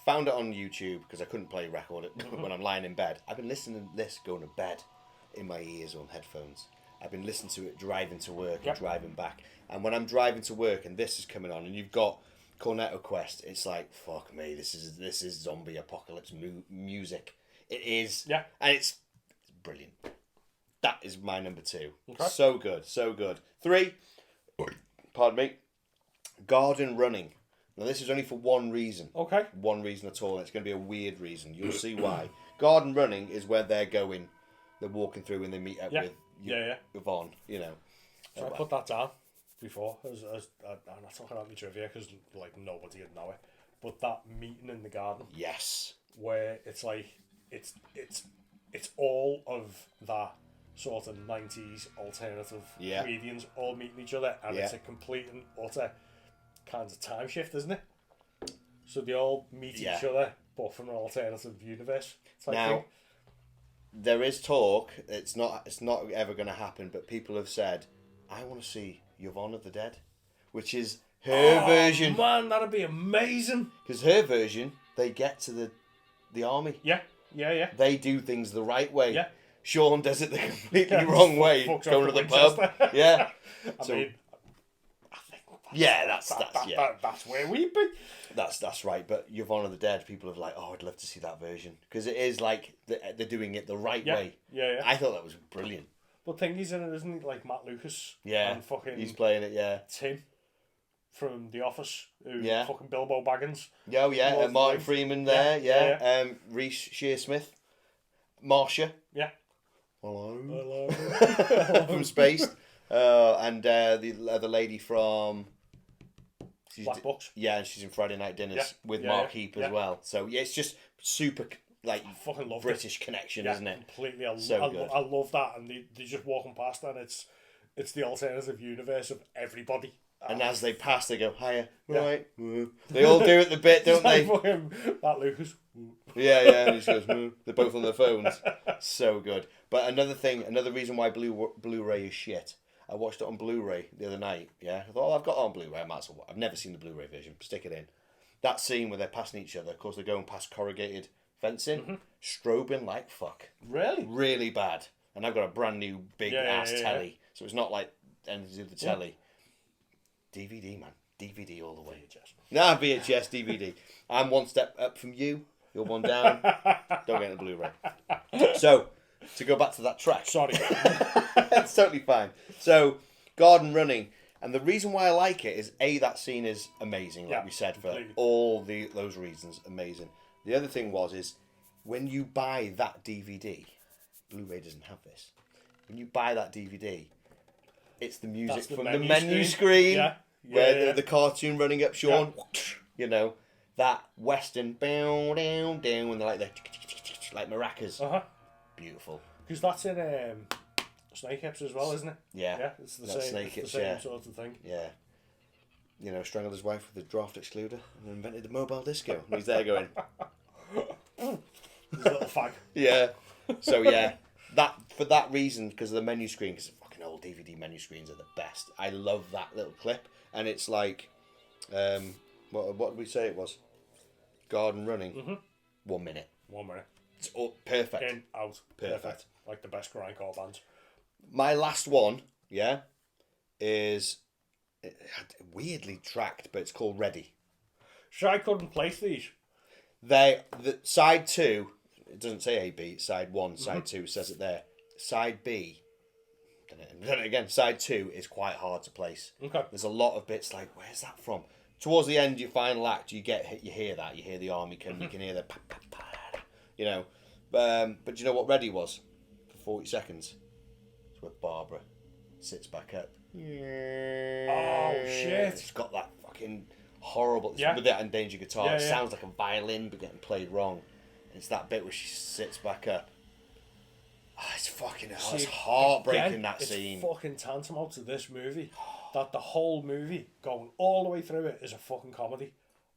found it on YouTube because I couldn't play record it when I'm lying in bed. I've been listening to this going to bed in my ears on headphones. I've been listening to it driving to work and driving back. And when I'm driving to work and this is coming on and you've got Cornetto Quest, it's like, fuck me, this is zombie apocalypse music. It is. Yeah. And it's brilliant. That is my number 2. Okay. So good, so good. 3, pardon me, Garden Running. Now this is only for one reason. Okay. One reason at all. And it's going to be a weird reason. You'll see why. Garden Running is where they're walking through and they meet up with Yvonne, you know. So I put that down before. I'm not talking about my trivia because like nobody would know it. But that meeting in the garden, Yes. where it's like it's all of that sort of 90s alternative Yeah. comedians all meeting each other, and Yeah. it's a complete and utter kind of time shift, isn't it? So they all meet Yeah. each other, but from an alternative universe type Now, thing. there is talk. It's not ever going to happen. But people have said, I want to see Yvonne of the Dead, which is her version. Man, that'd be amazing. Because her version, they get to the army. Yeah. They do things the right way. Yeah. Shaun does it the completely wrong way, Fucks going to off the to pub. Winchester. Yeah. I So mean, I think that's where we be. That's right. But Yvonne of the Dead, people have like, oh, I'd love to see that version because it is like they're doing it the right way. Yeah. I thought that was brilliant. But Thingy's in it, isn't he? Like Matt Lucas. Yeah. And fucking He's playing it. Yeah. Tim from The Office. Who Yeah. Fucking Bilbo Baggins. Oh yeah, Lord of the Martin Rings. Freeman there. Yeah, Yeah. Reece Shearsmith, Marcia. Yeah. Hello. Hello. From Spaced. And the other lady from Black Box. Yeah, and she's in Friday Night Dinners Yeah. with Yeah, Mark yeah. Heap Yeah. as well. So yeah, it's just super like I fucking love British connection, Yeah, isn't it? completely. So good. I love that, and they're just walking past, and it's the alternative universe of everybody. And as they pass, they go, hiya, Yeah. right. They all do it the bit, don't they? Fucking Matt Lucas. Yeah, and he just goes, they're both on their phones. So good. But another reason why Blu-ray is shit. I watched it on Blu-ray the other night, yeah. I thought, I've got it on Blu-ray, I might as well. I've never seen the Blu-ray version, stick it in. That scene where they're passing each other, of course they're going past corrugated fencing, strobing like fuck. Really? Really bad. And I've got a brand new big ass yeah. telly, so it's not like anything to do with the telly. DVD, man. DVD all the way. Nah, VHS, DVD. I'm one step up from you. You're one down. Don't get the Blu-ray. So, to go back to that track. Sorry. It's totally fine. So, Garden Running. And the reason why I like it is, A, that scene is amazing, like Yeah, we said, for completely. all those reasons. Amazing. The other thing is, when you buy that DVD, Blu-ray doesn't have this. When you buy that DVD, it's the music That's the from menu the menu screen. screen, Yeah. where the cartoon running up Shaun, you know, that western down, down, down, when they're like maracas. Uh-huh. Beautiful. Because that's in Snake Hips as well, isn't it? Yeah. Yeah, it's the That's same. Snake It's Hips, the same yeah. sort of thing. Yeah. You know, strangled his wife with a draft excluder and invented the mobile disco. And he's there going, There's a little fag. yeah. So yeah, for that reason, because of the menu screen, because fucking old DVD menu screens are the best. I love that little clip, and it's like, what did we say it was? Garden Running. 1 minute. 1 minute. It's all perfect. In, out. Perfect. Like the best grindcore bands. My last one, is weirdly tracked, but it's called Ready. So I couldn't place these. The side 2, it doesn't say A B. It's side 1, side 2. It says it there. Side B. Done it again. Side 2 is quite hard to place. Okay. There's a lot of bits like, where's that from? Towards the end, your final act, you hear that. You hear the army come. You can hear the pa, pa, pa, da, you know. But do you know what Ready was? For 40 seconds. It's where Barbara sits back up. Oh shit! It's got that fucking horrible, Yeah. with that endangered guitar. Yeah, It yeah. sounds like a violin but getting played wrong. It's that bit where she sits back up. Oh, it's fucking hell. It's See, heartbreaking, again, that it's scene. fucking tantamount to this movie. That the whole movie, going all the way through it, is a fucking comedy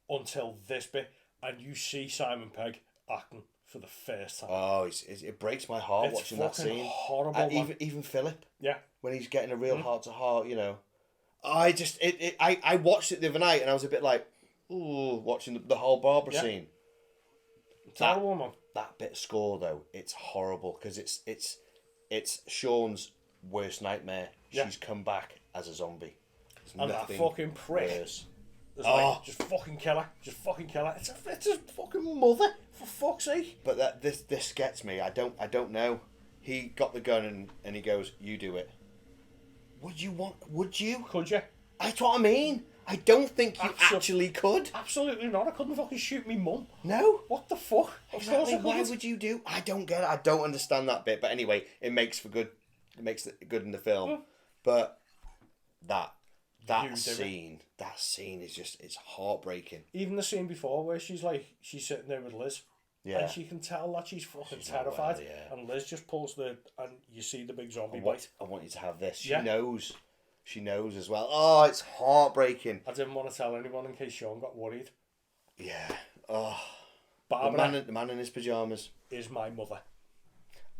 until this bit, and you see Simon Pegg acting for the first time. Oh, it breaks my heart It's watching that fucking scene. horrible, man. Even Philip, Yeah. when he's getting a real heart to heart, you know. I watched it the other night and I was a bit like, ooh, watching the whole Barbara Yeah. scene. It's horrible, man. That bit of score though, it's horrible because it's Shaun's worst nightmare. Yeah. She's come back as a zombie. There's And that nothing fucking prick. worse. It's like, just fucking kill her. Just fucking kill her. It's a fucking mother, for fuck's sake. But this gets me. I don't know. He got the gun and he goes, "You do it." Would you? Could you? That's what I mean. I don't think you Abso- actually could. Absolutely not. I couldn't fucking shoot me mum. No. What the fuck? Of course Exactly. I Why couldn't. would you do? I don't get it. I don't understand that bit. But anyway, it makes for good. It makes it good in the film. But that You do it. scene is just, it's heartbreaking. Even the scene before where she's sitting there with Liz. Yeah. And she can tell that she's fucking She's not terrified. well, yeah. And Liz just pulls and you see the big zombie I bite. want you to have this. She Yeah. knows. She knows as well. Oh, it's heartbreaking. I didn't want to tell anyone in case Shaun got worried. Yeah. Oh. Barbara The man in his pajamas. is my mother.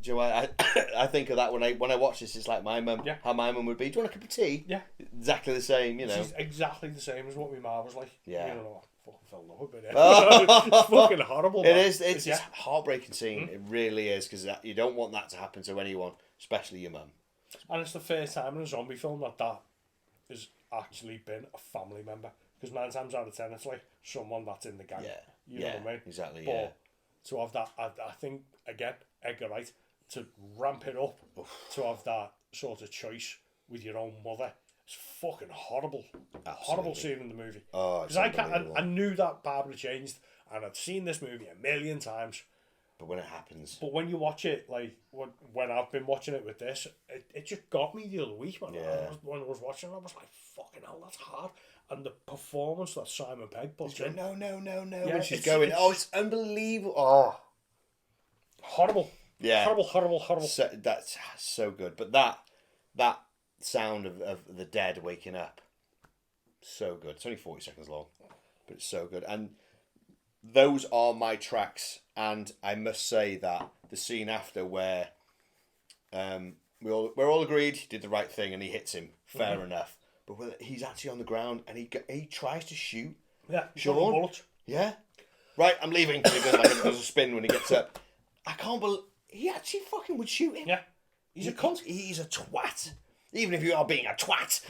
Do you know what? I think of that when I watch this. It's like my mum. Yeah. How my mum would be. Do you want a cup of tea? Yeah. Exactly the same. You know. She's exactly the same as what my mum was like. Yeah. You know, I fucking fell in love with it. Oh. It's fucking horrible, It man. is. It's yeah. a heartbreaking scene. It really is, because you don't want that to happen to anyone, especially your mum. And it's the first time in a zombie film that has actually been a family member. Because 9 times out of 10, it's like someone that's in the gang. Yeah. You know what I mean? Exactly. But Yeah. to have that, I think, again, Edgar Wright, to ramp it up, to have that sort of choice with your own mother, it's fucking horrible. Horrible scene in the movie. Oh, it's Because unbelievable. I knew that Barbara changed, and I'd seen this movie a million times. But when it happens, But when you watch it, like when I've been watching it with this, it just got me the other week, man. Yeah. When I was watching it, I was like, fucking hell, that's hard. And the performance that Simon Pegg puts she's in, going, no. Yeah, When she's it's- going, it's- it's unbelievable. Oh, horrible. yeah. Horrible. So, that's so good. But that sound of the dead waking up, so good. It's only 40 seconds long, but it's so good. And those are my tracks. And I must say that the scene after where we're all agreed he did the right thing and he hits him, fair enough. But when he's actually on the ground and he tries to shoot. Yeah, Shaun? bullets. Yeah. Right, I'm leaving. He goes like there's a spin when he gets up. I can't believe he actually fucking would shoot him. Yeah, he's a cunt. He's a twat. Even if you are being a twat.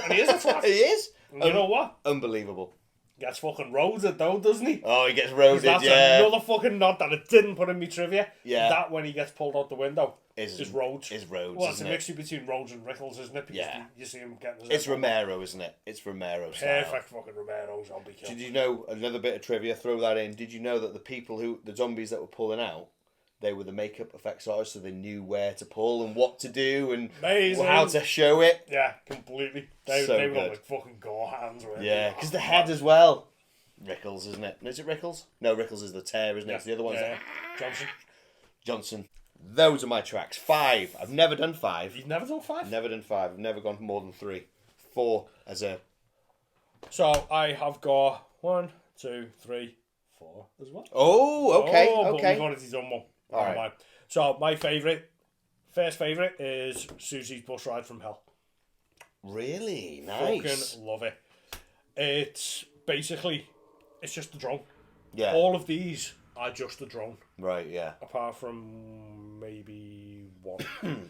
And he is a twat. He is. And you know what? Unbelievable. Gets fucking roaded though, doesn't he? Oh, he gets roaded, That's yeah. another fucking nod that it didn't put in me trivia. Yeah. That when he gets pulled out the window Is Rhodes. Is Rhodes, Well, it's a isn't it? mixture between Rhodes and Rickles, isn't it? Because Yeah. you see him getting his It's head Romero, isn't it? It's Romero style. Perfect fucking Romero zombie kill. Did you know, another bit of trivia, throw that in, did you know that the zombies that were pulling out, they were the makeup effects artists, so they knew where to pull and what to do and Amazing. how to show it? Yeah, completely. They So were good. like fucking gore hands. Weren't Yeah, they? because the head as well. Rickles, isn't it? Is it Rickles? No, Rickles is the tear, isn't it? It's the other one's yeah. Johnson. Johnson. Those are my tracks. 5. I've never done 5. You've never done 5? Never done 5. I've never gone for more than 3. 4 as a... So I have got 1, 2, 3, 4 as well. Oh, okay, But okay. we've already done one. All Never right. mind. So my first favourite is Susie's Bus Ride from Hell. Really? Nice. Fucking love it. It's basically, it's just a drone. Yeah. All of these are just a drone, Right, yeah. apart from maybe one.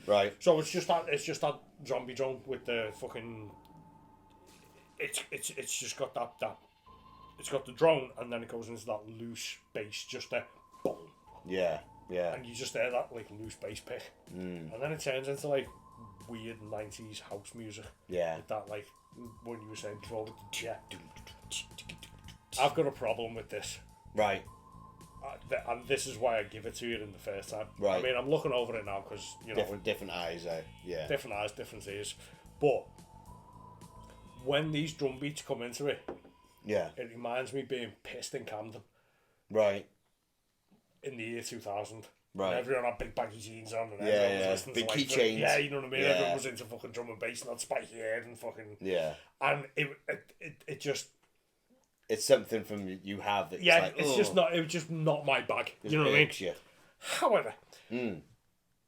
Right. So it's just that zombie drone with the fucking. It's just got that. It's got the drone, and then it goes into that loose bass, just there, boom, Yeah, yeah. and you just hear that like loose bass pick, and then it turns into like weird 90s house music. Yeah. With that, like when you were saying before with the jet. I've got a problem with this. Right. and this is why I give it to you in the first time. Right. I mean, I'm looking over it now because you know different eyes, yeah. different eyes, different ears. But when these drum beats come into it, Yeah. it reminds me being pissed in Camden Right. in the year 2000. Right. And everyone had big baggy jeans on and Yeah, everyone was yeah. listening Big to like keychains. yeah, you know what I mean? Yeah. Everyone was into fucking drum and bass and had spiky hair and fucking Yeah. and it just It's something from you have that's yeah, like, it's just not it was just not my bag. You know what I mean? Yeah. However,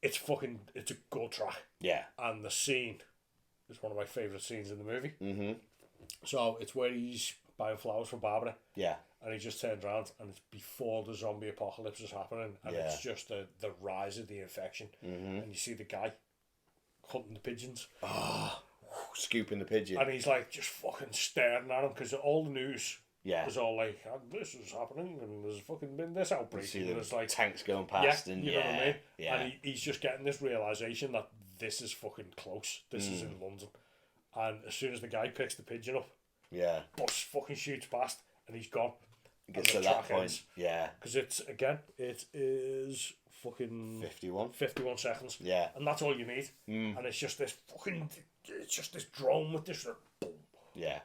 it's a good track. Yeah. And the scene is one of my favourite scenes in the movie. Mm-hmm. So it's where he's buying flowers for Barbara. Yeah. And he just turns around and it's before the zombie apocalypse is happening and it's just the rise of the infection. Mm-hmm. And you see the guy hunting the pigeons. Scooping the pigeon. And he's like just fucking staring at him because all the news Yeah. is all like, oh, this is happening and there's fucking been this outbreak. See and the there's like tanks going past and you know what I mean? Yeah. And he's just getting this realisation that this is fucking close. This is in London. And as soon as the guy picks the pigeon up, Yeah. bus fucking shoots past and he's gone. Gets to that point. Yeah. Because it is fucking 51 seconds. Yeah. And that's all you need. And it's just this drone with this boom, Yeah.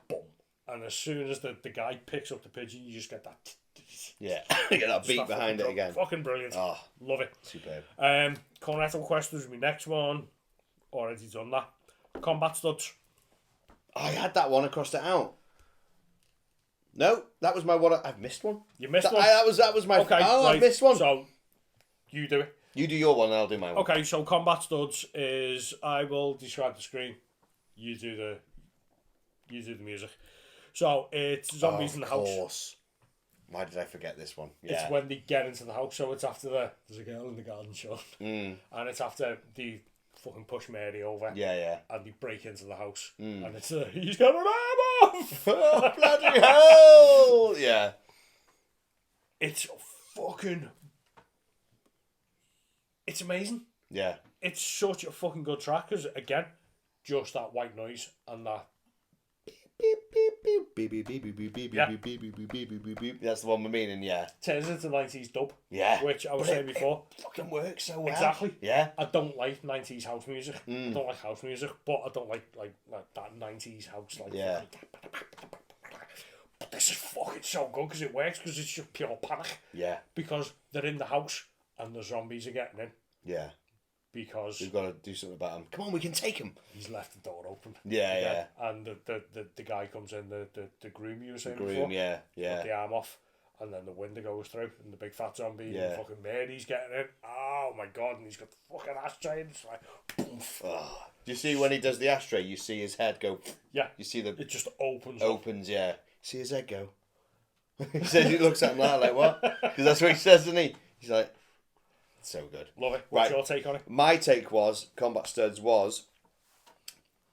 boom. And as soon as the guy picks up the pigeon, you just get that. Yeah. You get that beat Start behind fucking it again. Fucking brilliant. Oh, Love it. superb. Cornetto questions my next one. Already done that. Combat studs. I had that one. I crossed it out. No, that was my one. I've missed one. You missed one? That was my. Okay, oh, right. I missed one. So, you do it. You do your one, and I'll do my one. Okay, so combat studs is I will describe the screen. You do the music. So it's zombies in the house. Of course. Why did I forget this one? Yeah. It's when they get into the house. So it's after there's a girl in the garden, Shaun. And it's after the fucking push Mary over. Yeah. And they break into the house. And it's he's got an arm off. Oh, bloody hell! Yeah. It's amazing. Yeah. It's such a fucking good track because again, just that white noise and that. Beep, beep, beep, beep, beep, beep, beep, beep, beep, Yeah. beep, beep, beep, beep, beep, beep, beep, beep. That's the one we're meaning, yeah. Turns into 90s dub. Yeah. Which I was But saying before. It fucking works so well. Exactly. Yeah. I don't like 90s house music. I don't like house music, but I don't like that 90s house like. Yeah. But this is fucking so good because it works because it's just pure panic. Yeah. Because they're in the house and the zombies are getting in Yeah. because We've got to do something about him. Come on, we can take him. he's left the door open. Yeah, Again. And the guy comes in, the groom you were saying Groom, before. yeah, Put yeah. the arm off. And then the window goes through, and the big fat zombie, Yeah. and fucking Mary's getting in. Oh my god! And he's got the fucking ashtray, and it's like, boom. Oh. Do you see when he does the ashtray? You see his head go. Yeah. You see the It just opens up. opens. Yeah. See his head go. He says he looks at him like what? Because that's what he says, doesn't he? He's like, so good. Love it. What's Right. your take on it? My take was Combat Studs was.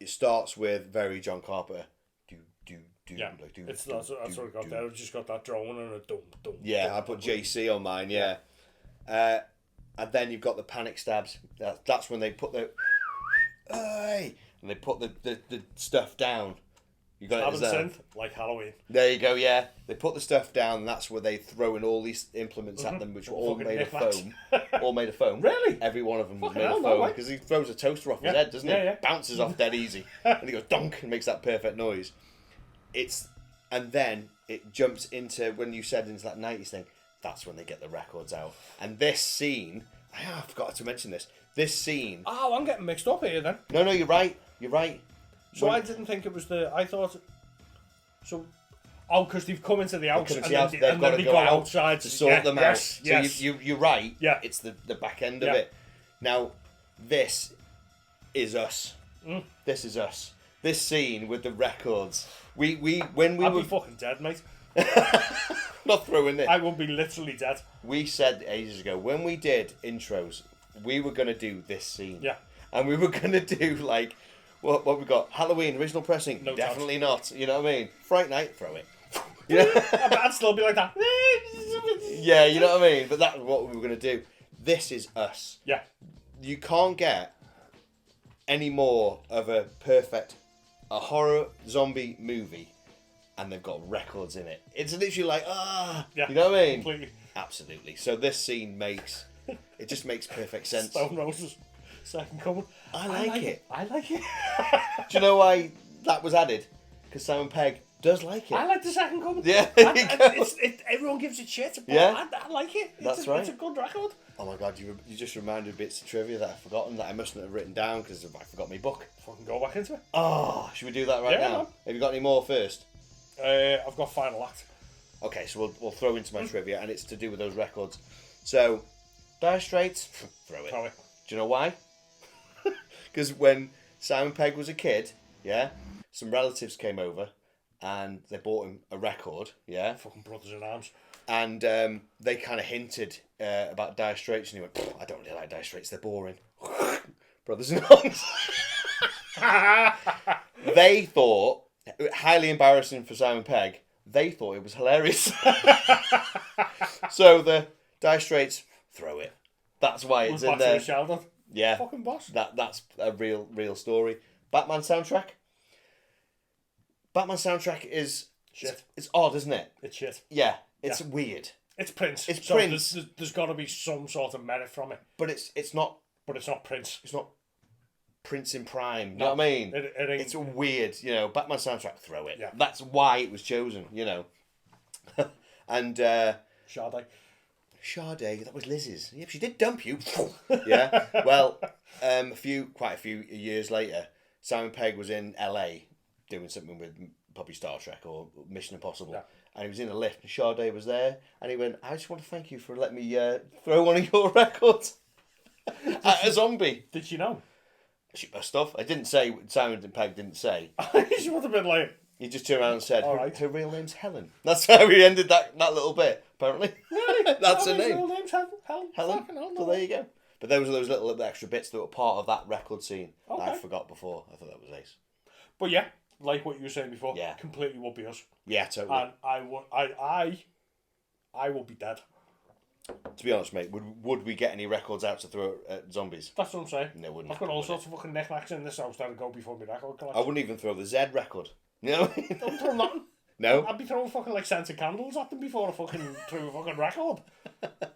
It starts with very John Carpenter. Yeah, Like, that's what we got there. We've just got that drone and a dum dum. Yeah, dum, I put dum. JC on mine. Yeah, and then you've got the panic stabs. That's when they put the, hey, and they put the stuff down. You got it. Haven't synth like Halloween. There you go. Yeah, they put the stuff down. And that's where they throw in all these implements at them, which were all Fucking made of knickknacks. foam. All made of foam. Really? Every one of them was Fucking made hell, of no foam way. because he throws a toaster off his Yeah. head, doesn't he? Yeah, yeah. Bounces off dead easy, and he goes donk and makes that perfect noise. And then it jumps into when you said into that 90s thing. That's when they get the records out. And this scene, I forgot to mention this. This scene. Oh, I'm getting mixed up here then. No, you're right. You're right. So I didn't think it was I thought. So. Oh, because they've come into the house Come into and the house, then they've got to they go go out outside to sort them yes, out. Yes. So you're right. Yeah. It's the back end of Yeah. it. Now, this is us. This is us. This scene with the records. When we I'd were be fucking dead, mate. not throwing it. I would be literally dead. We said ages ago when we did intros, we were gonna do this scene. Yeah. And we were gonna do like what we got? Halloween original pressing? No Definitely not. You know what I mean? Fright Night, throw it. You know? I'd still be like that. Yeah, you know what I mean? But that's what we were gonna do. This is us. Yeah. You can't get any more of a horror zombie movie and they've got records in it. It's literally like, Yeah, you know what I mean? completely. Absolutely. So this scene just makes perfect sense. Stone Roses, Second Coming. I like it. I like it. Do you know why that was added? Because Simon Pegg does like it. I like the Second Coming. Yeah, there you go. Everyone gives it shit, but Yeah. I like it. That's right. It's a good record. Oh my god, you just reminded me bits of trivia that I've forgotten that I mustn't have written down because I forgot my book. Fucking go back into it. Oh, should we do that right Yeah, now? man. Have you got any more first? I've got Final Act. Okay, so we'll throw into my trivia, and it's to do with those records. So, Dire Straits, throw it. Throw it. Do you know why? Because when Simon Pegg was a kid, yeah, some relatives came over, and they bought him a record, yeah, Fucking Brothers in Arms. and they kind of hinted about Dire Straits, and he went, I don't really like Dire Straits, they're boring. Brothers in Arms. They thought, highly embarrassing for Simon Pegg, they thought it was hilarious. So the Dire Straits, throw it. That's why it's Was in back there. to Sheldon. Yeah, Fucking boss. that's a real story. Batman soundtrack. Batman soundtrack is Shit. It's odd, isn't it? It's shit. Yeah, it's weird, It's Prince. It's so Prince. There's got to be some sort of merit from it, but it's not but it's not Prince. Prince in prime. You know what I mean? It ain't. It's weird, you know. Batman soundtrack, throw it. Yeah. That's why it was chosen, you know. And Sade. Sade, that was Liz's. Yeah, she did dump you. Yeah. Well, quite a few years later, Simon Pegg was in LA doing something with probably Star Trek or Mission Impossible. Yeah. And he was in a lift and Sade was there and he went, I just want to thank you for letting me throw one of your records at a zombie. Did she know? She must have. I didn't say, Simon Pegg didn't say. She would have been like, He just turned around and said, All her, right. her real name's Helen. That's how he ended that little bit, apparently. That's her "Oh, his name. real name's Helen. Helen. Fucking hell, So no." there you go. But there was those little extra bits that were part of that record scene that I Okay. forgot before. I thought that was ace. But yeah, like what you were saying before, Yeah. completely would be us. Yeah, totally. And I will be dead. To be honest, mate, would we get any records out to throw at zombies? That's what I'm saying. No, wouldn't I've got happen, all would sorts of fucking knickknacks in this house that'll go before my record I collection. wouldn't even throw the Z record. You know what I mean? Don't throw nothing. No? I'd be throwing fucking like scented candles at them before I fucking threw a fucking record.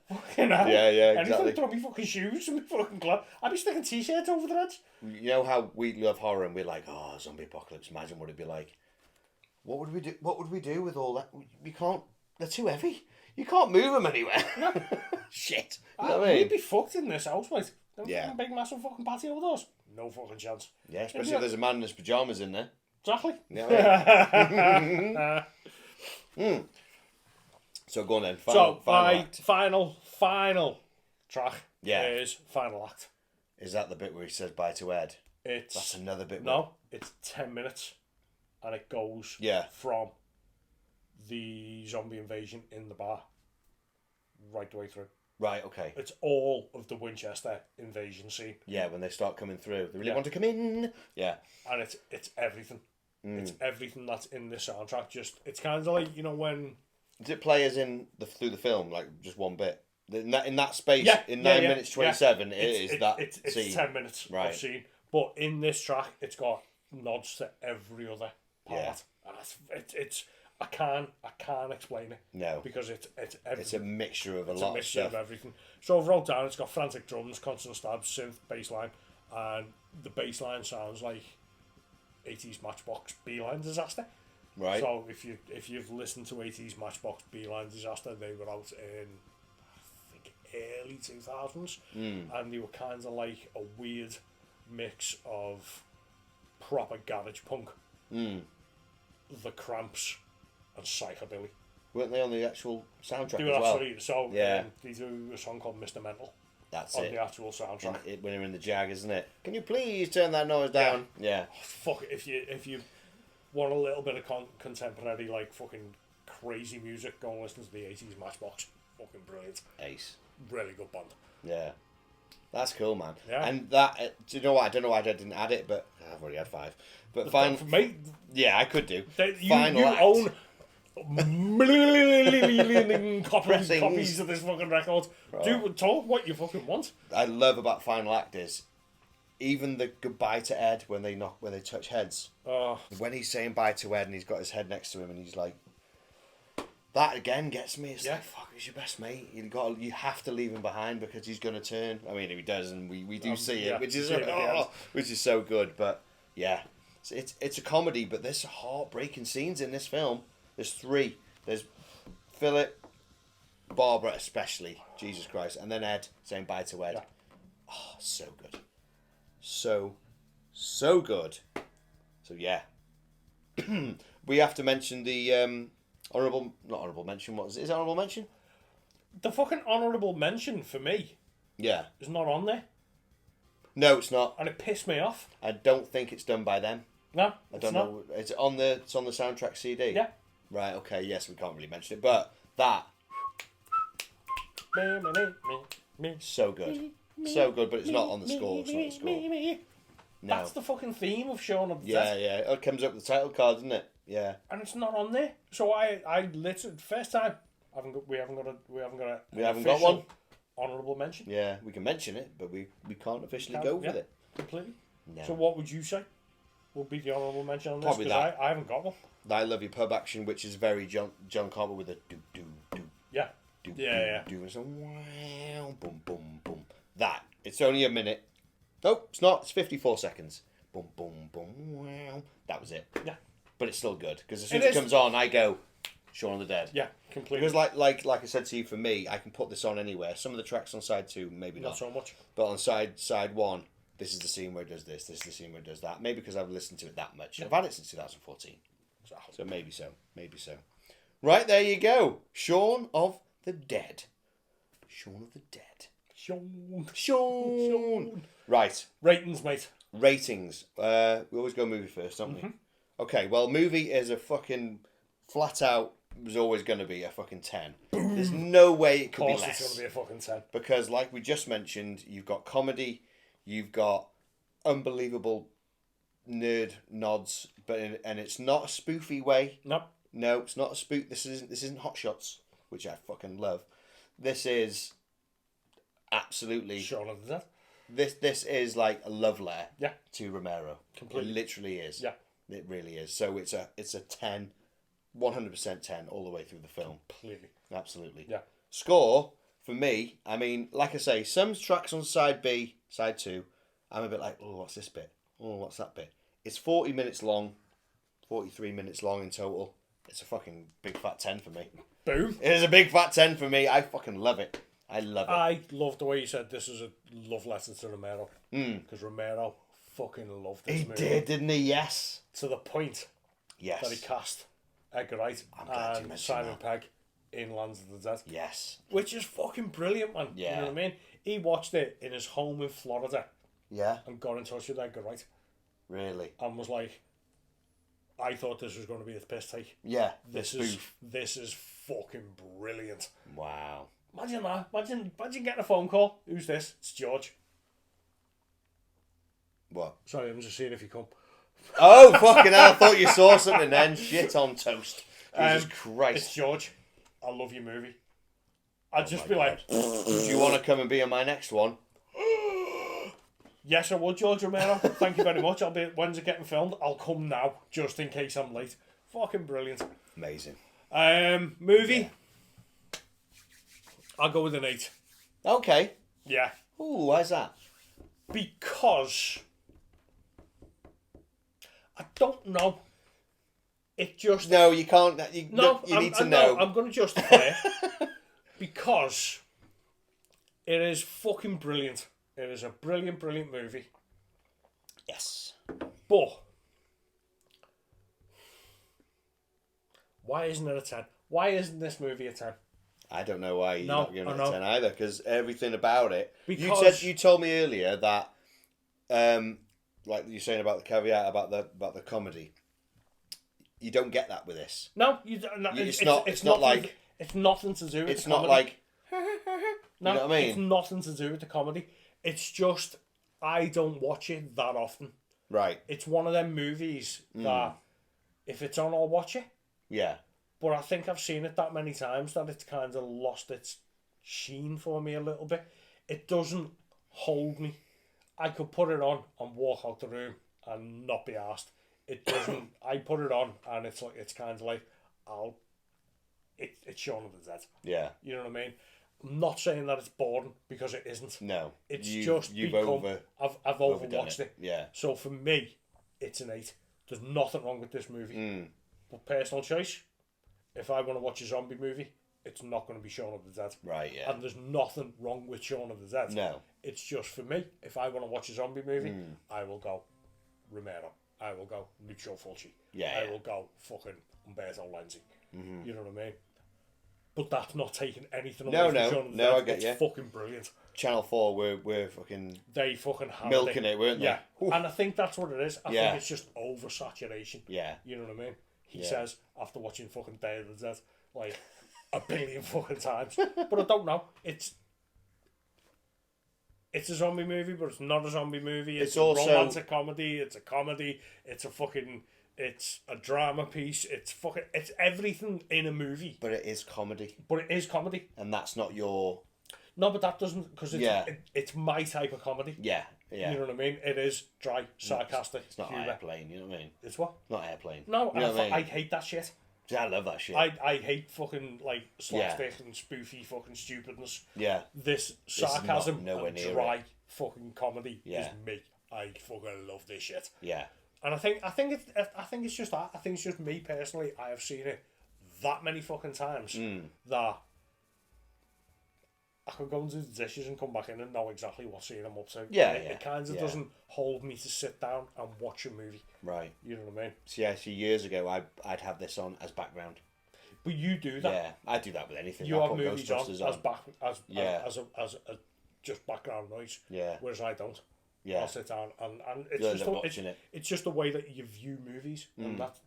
Fucking hell. Yeah, exactly. Anything, throw me fucking shoes and me fucking clothes. I'd be sticking t-shirts over the edge. You know how we love horror and we're like, oh, zombie apocalypse, imagine what it'd be like. What would we do? What would we do with all that? We can't, they're too heavy. You can't move them anywhere. Shit. You know what I We'd mean? be fucked in this house, mate. Them Yeah. fucking big massive fucking patio doors. No fucking chance. Yeah, especially if there's a man in his pyjamas in there. Exactly. You know what I mean? So go on then. Final act. Final track Yeah. is Final Act. Is that the bit where he says bye to Ed? It's That's another bit. no, it's 10 minutes, and it goes Yeah. from the zombie invasion in the bar right the way through. Right, okay. It's all of the Winchester invasion scene, Yeah, when they start coming through. They really Yeah. want to come in. Yeah. and it's everything. Mm. It's everything that's in this soundtrack. Just it's kind of like, you know, when Does it play as in through the film, like just one bit? In that space, Yeah, in yeah, 9 yeah, minutes 27, it's, it's scene. 10 minutes Right. of scene, but in this track it's got nods to every other part. Yeah. And it's I can't explain it. No. Because it's everything. It's a mixture of a It's lot a of mixture stuff. of everything. So I've wrote down, it's got frantic drums, constant stabs, synth, bass line, and the bass line sounds like 80s Matchbox Beeline Disaster. Right. So if you've listened to 80s Matchbox Beeline Disaster, they were out in I think early 2000s, and they were kind of like a weird mix of proper garage punk, The Cramps, and psychobilly. Weren't they on the actual soundtrack They as were well? actually so Yeah. They do a song called Mr. Mental That's on it. the actual soundtrack. When you're in the Jag, isn't it? Can you please turn that noise down? Yeah. Fuck it, if you want a little bit of contemporary like fucking crazy music, go and listen to the 80s Matchbox. Fucking brilliant, Ace. really good band. Yeah. That's cool, man. Yeah. And that, do you know what? I don't know why I didn't add it, but I've already had 5. But fine. For me, Yeah, I could do. you Final act. own copies Pressings. of this fucking record. Do talk what you fucking want. I love about Final Act is even the goodbye to Ed when they touch heads. Oh, When he's saying bye to Ed and he's got his head next to him and he's like, that again gets me. It's Yeah. like, fuck, he's your best mate. You have to leave him behind because he's gonna turn. I mean, if he does, and we do see yeah, it, which is see it at the end. which is so good. But yeah, it's a comedy, but there's heartbreaking scenes in this film. There's 3. There's Philip, Barbara especially, Jesus Christ, and then Ed saying bye to Ed. Yeah. Oh, so good, so good. So yeah, we have to mention the not honourable mention. What is it? Is it honourable mention? the fucking honourable mention for me Yeah. is not on there, No, it's not. and it pissed me off. I don't think it's done by them. No, I don't know. It's on the soundtrack CD. Yeah. Right. Okay. Yes, we can't really mention it, but that so good, so good. But it's not on the score. It's not the score. No. That's the fucking theme of Shaun of the Yeah, Dead. yeah. It comes up with the title card, doesn't it? Yeah. And it's not on there. So I literally first time we haven't got one. Honourable mention. Yeah. We can mention it, but we can't officially go with it. Completely. No. So what would you say would be the honourable mention on this? Probably 'Cause that. I haven't got one. I Love Your Pub Action, which is very John Carpenter with a do do do Yeah. do Yeah. do. It's a wow, boom boom boom. That it's only a minute. Nope, it's not. It's 54 seconds. Boom boom boom wow. That was it. Yeah. But it's still good because as soon It as it is. comes on, I go Shaun of the Dead. Yeah. Completely. Because like I said to you, for me, I can put this on anywhere. Some of the tracks on side 2, maybe not not. so much. But on side 1, this is the scene where it does this. This is the scene where it does that. Maybe because I've listened to it that much. I've had it since 2014. So maybe so. Maybe so. Right, there you go. Shaun of the Dead. Shaun of the Dead. Shaun. Right. Ratings, mate. Ratings. We always go movie first, don't we? Okay, well, movie is a fucking flat out, was always going to be a fucking 10. There's no way it Of could be course, it's less. going to be a fucking 10. Because, like we just mentioned, you've got comedy, you've got unbelievable nerd nods, and it's not a spoofy way. No. No, it's not a spoof. This isn't Hot Shots, which I fucking love. This is absolutely Shaun of the Dead. this is like a love letter Yeah. to Romero. Completely. It literally is. Yeah. It really is. So it's a 10, 100% 10 all the way through the film. Completely. Absolutely. Yeah. Score for me, I mean, like I say, some tracks on side B, side 2, I'm a bit like, oh, what's this bit? Oh, what's that bit? It's 40 minutes long, 43 minutes long in total. It's a fucking big fat 10 for me. Boom. It is a big fat 10 for me. I fucking love it. I love it. I love the way you said this is a love letter to Romero. Because Romero fucking loved this He movie. did, didn't he? Yes. To the point Yes. that he cast Edgar Wright glad you and mentioned Simon that. Pegg in Lands of the Dead. Yes. Which is fucking brilliant, man. Yeah. You know what I mean? He watched it in his home in Florida Yeah. and got in touch with Edgar Wright Really. and was like, I thought this was going to be a piss take. Yeah. This the is spoof. this is fucking brilliant. Wow. Imagine that. Imagine getting a phone call. Who's this? It's George. What? Sorry, I'm just seeing if you come. Oh, fucking hell. I thought you saw something then. Shit on toast. Jesus It's Christ. George. I love your movie. I'd just my be like, Do you want to come and be on my next one? yes, I would, George Romero. Thank you very much. When's it getting filmed? I'll come now, just in case I'm late. Fucking brilliant. Amazing. Movie. I'll go with an 8. Okay. Yeah. Ooh, why's that? Because I don't know. It just No, you can't. You need to know. I'm going to justify it because it is fucking brilliant. It is a brilliant, brilliant movie. Yes. But why isn't it a 10? Why isn't this movie a 10? I don't know why you're No, not giving I it know. a 10 either, because everything about it. Because- You told me earlier that, like you're saying about the caveat about the comedy. You don't get that with this. No, It's not like- it's nothing to do with It's the not comedy. like. No, you know what I mean? It's nothing to do with the comedy. It's just I don't watch it that often. Right. It's one of them movies that if it's on, I'll watch it. Yeah. But I think I've seen it that many times that it's kind of lost its sheen for me a little bit. It doesn't hold me. I could put it on and walk out the room and not be asked. It doesn't. I put it on and it's like it's kind of like it's Shaun of the Dead. Yeah. You know what I mean? I'm not saying that it's boring because it isn't. No. It's You've become. I've overdone overwatched it. Yeah. So for me, it's an 8. There's nothing wrong with this movie. But personal choice, if I want to watch a zombie movie, it's not going to be Shaun of the Dead. Right, yeah. And there's nothing wrong with Shaun of the Dead. No. It's just for me. If I want to watch a zombie movie, I will go Romero. I will go Lucio Fulci. Yeah. I will go fucking Umberto Lenzi. You know what I mean? But that's not taking anything away from Shaun of the Dead. I get it's you. fucking brilliant. Channel 4 we're fucking They fucking hammered milking it, weren't they? Yeah. Oof. And I think that's what it is. I Yeah. think it's just oversaturation. Yeah. You know what I mean? He Yeah. says, after watching fucking Day of the Dead, like, a billion fucking times. But I don't know. It's a zombie movie, but it's not a zombie movie. It's also- a romantic comedy. It's a comedy. It's a fucking... It's a drama piece. It's everything in a movie. But it is comedy. But it is comedy. And that's not your... No, but that doesn't... Because Yeah. it's my type of comedy. Yeah. Yeah. You know what I mean? It is dry, sarcastic. It's not humour. Airplane, you know what I mean? It's what? Not Airplane. No, you know what I mean? I hate that shit. I love that shit. I hate fucking like slapstick and spoofy fucking stupidness. Yeah. This is sarcasm not nowhere and near dry fucking comedy Yeah. is me. I fucking love this shit. Yeah. And I think it's just that. I think it's just me personally. I have seen it that many fucking times that I could go and do the dishes and come back in and know exactly what scene I'm up to. Yeah, It yeah, kind of yeah. doesn't hold me to sit down and watch a movie. Right. You know what I mean? So yeah, years ago I'd have this on as background. But you do that. Yeah, I do that with anything. You I have put movies on Ghostbusters as back Yeah. as a just background noise. Yeah. Whereas I don't. Yeah. I'll sit down and it's You'll just end up the, watching it. it's just the way that you view movies, and that's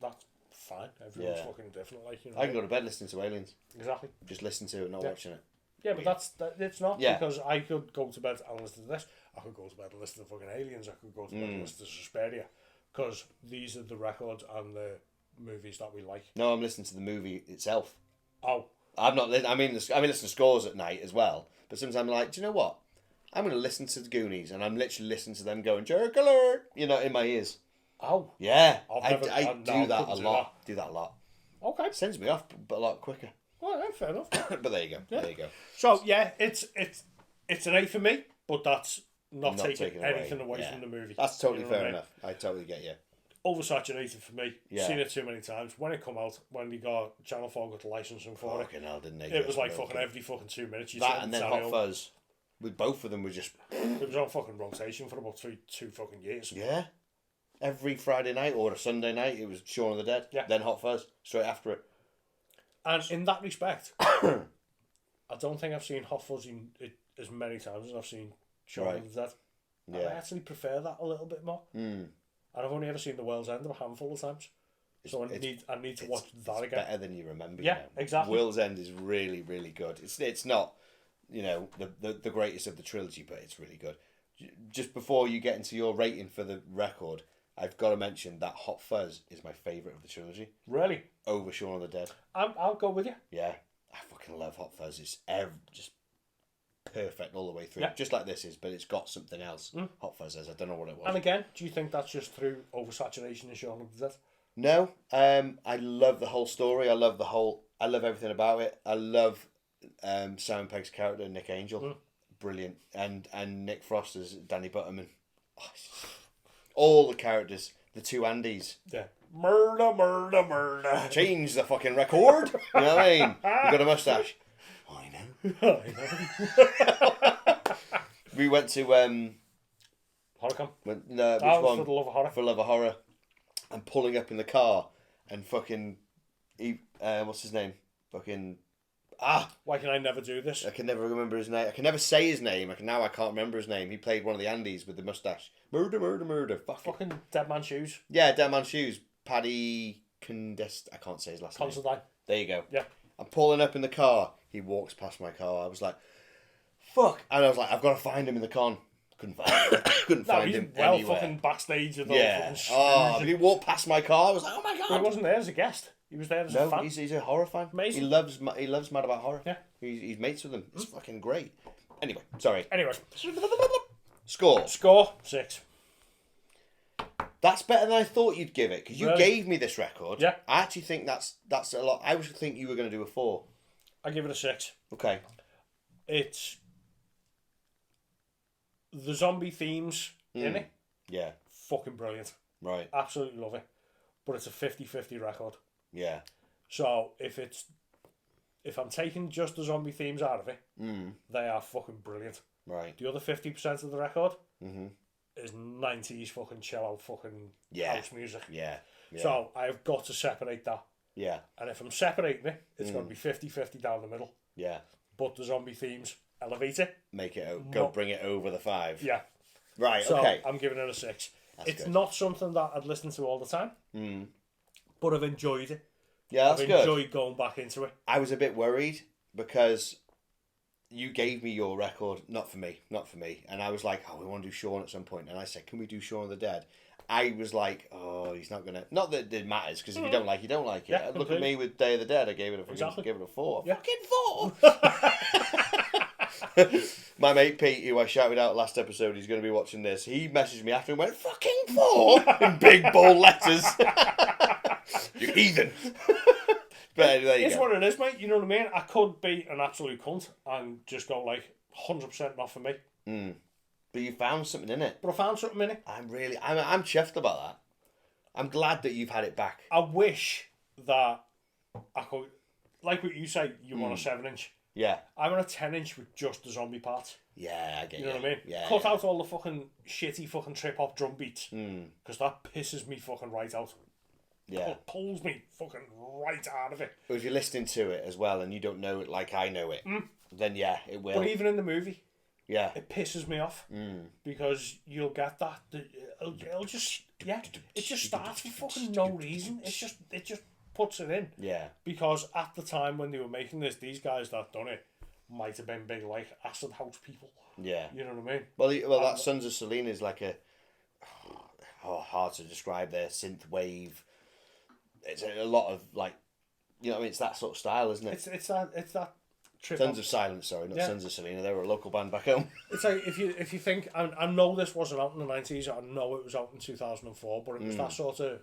fine. Everyone's Yeah. fucking different, like you know. I can go to bed listening to Aliens. Exactly. Just listen to it, not Yeah. watching it. Yeah, but it's not Yeah. because I could go to bed and listen to this. I could go to bed and listen to fucking Aliens. I could go to bed and listen to Suspiria, because these are the records and the movies that we like. No, I'm listening to the movie itself. Oh, I'm not. I mean, listen to scores at night as well. But sometimes I'm like, do you know what? I'm going to listen to the Goonies, and I'm literally listening to them going jerk alert, you know, in my ears. oh, Yeah, I've never- I no, do that a couldn't do lot. Do that a lot. okay. Sends me off, but a lot quicker. Well, yeah, fair enough. But there you go. Yeah. There you go. So yeah, it's an 8 for me, but that's not taking taking anything away Yeah. from the movie. That's totally You know what fair I mean? enough. I totally get you. Oversaturated for me. Yeah. Seen it too many times. When it come out, when they got Channel 4 got the licensing for Fucking hell, didn't they? it was like Just fucking milk every fucking 2 minutes. You that, turned and the then telly Hot on. Fuzz. With both of them, were just It was on fucking rotation for about two fucking years. yeah. Every Friday night or a Sunday night, it was Shaun of the Dead. Yeah. Then Hot Fuzz straight after it. And in that respect, I don't think I've seen Hot Fuzz in it as many times as I've seen Shaun Right. of the Dead. And I Yeah. actually prefer that a little bit more. And I've only ever seen The World's End a handful of times. So I need to watch that again. Better than you remember. Yeah, you know. exactly. World's End is really, really good. It's not, you know, the greatest of the trilogy, but it's really good. Just before you get into your rating for the record, I've got to mention that Hot Fuzz is my favourite of the trilogy. Really? Over Shaun of the Dead. I'll go with you. Yeah. I fucking love Hot Fuzz. It's just perfect all the way through. Yeah. Just like this is, but it's got something else. Hot Fuzz is. I don't know what it was. And again, do you think that's just through oversaturation in Shaun of the Dead? No, I love the whole story. I love everything about it. I love Simon Pegg's character, Nick Angel, brilliant, and Nick Frost as Danny Butterman. Oh, all the characters, the two Andys. Yeah. Murder. Change the fucking record. You know what I mean? You got a mustache. I know. We went to Horrorcom. which Oh, one? For the Love of Horror. For Love of Horror. And pulling up in the car and fucking, what's his name? Fucking, Why can I never do this? I can never remember his name. I can never say his name. Now I can't remember his name. He played one of the Andys with the mustache. Murder. Fucking Dead Man Shoes. Yeah, Dead Man Shoes. Paddy Condest. I can't say his last name. Constantine. There you go. Yeah. I'm pulling up in the car. He walks past my car. I was like, fuck. And I was like, I've got to find him in the con. Couldn't find he's him well anywhere. fucking backstage with all Yeah. fucking shoes. Oh, but he walked past my car. I was like, oh my But god. he wasn't there as a guest. He was there as a No, fan. he's a horror fan. Amazing. He loves Mad About Horror. Yeah. He's mates with them. It's fucking great. Anyway, sorry. Anyways, Score. Score 6. That's better than I thought you'd give it, because you Really? gave me this record. Yeah. I actually think that's a lot. I was think you were going to do a 4. I give it a 6. Okay. It's the zombie themes in it. Yeah. Fucking brilliant. Right. Absolutely love it. But it's a 50-50 record. Yeah. So if I'm taking just the zombie themes out of it, they are fucking brilliant. Right. The other 50% of the record is 90s fucking chill out fucking house music. Yeah. Yeah. So I've got to separate that. Yeah. And if I'm separating it, it's going to be 50-50 down the middle. Yeah. But the zombie themes elevate it. Make it bring it over the 5. Yeah. Right. So Okay. I'm giving it a 6. It's good. not something that I'd listen to all the time. But I've enjoyed it. Yeah, that's I've good. enjoyed going back into it. I was a bit worried because you gave me your record, not for me, and I was like, oh, we want to do Shaun at some point, and I said, can we do Shaun of the Dead? I was like, oh, he's not gonna. Not that it matters, because if you don't like it, you don't like it. Yeah, Look at me with Day of the Dead. I gave it a Exactly. gave it a 4. Yeah. Fucking 4. My mate Pete, who I shouted out last episode, he's going to be watching this. He messaged me after and went, fucking 4 in big bold letters. You heathen. But there you It's go. what it is, mate. You know what I mean? I could be an absolute cunt and just go like 100% not for me. But you found something in it. But I found something in it. I'm chuffed about that. I'm glad that you've had it back. I wish that I could, like what you say, you want a 7-inch. Yeah. I want a 10-inch with just the zombie parts. Yeah, I get You know what I mean? Yeah. Cut out all the fucking shitty fucking trip hop drum beats. Because that pisses me fucking right out. Yeah. It pulls me fucking right out of it. But if you're listening to it as well and you don't know it like I know it, then yeah, it will. But even in the movie, yeah. it pisses me off. Because you'll get that. It'll just, yeah, it just starts for fucking no reason. It just puts it in. Yeah. Because at the time when they were making this, these guys that done it might have been big, like, acid house people. Yeah. You know what I mean? Well, that Sons of Selena is like a... hard to describe their synth wave. It's a lot of, like... You know what I mean? It's that sort of style, isn't it? It's that trip. Sons of Silence, sorry, not Sons of Selena. They were a local band back home. It's like if you think I know this wasn't out in the 90s. I know it was out in 2004, but it was that sort of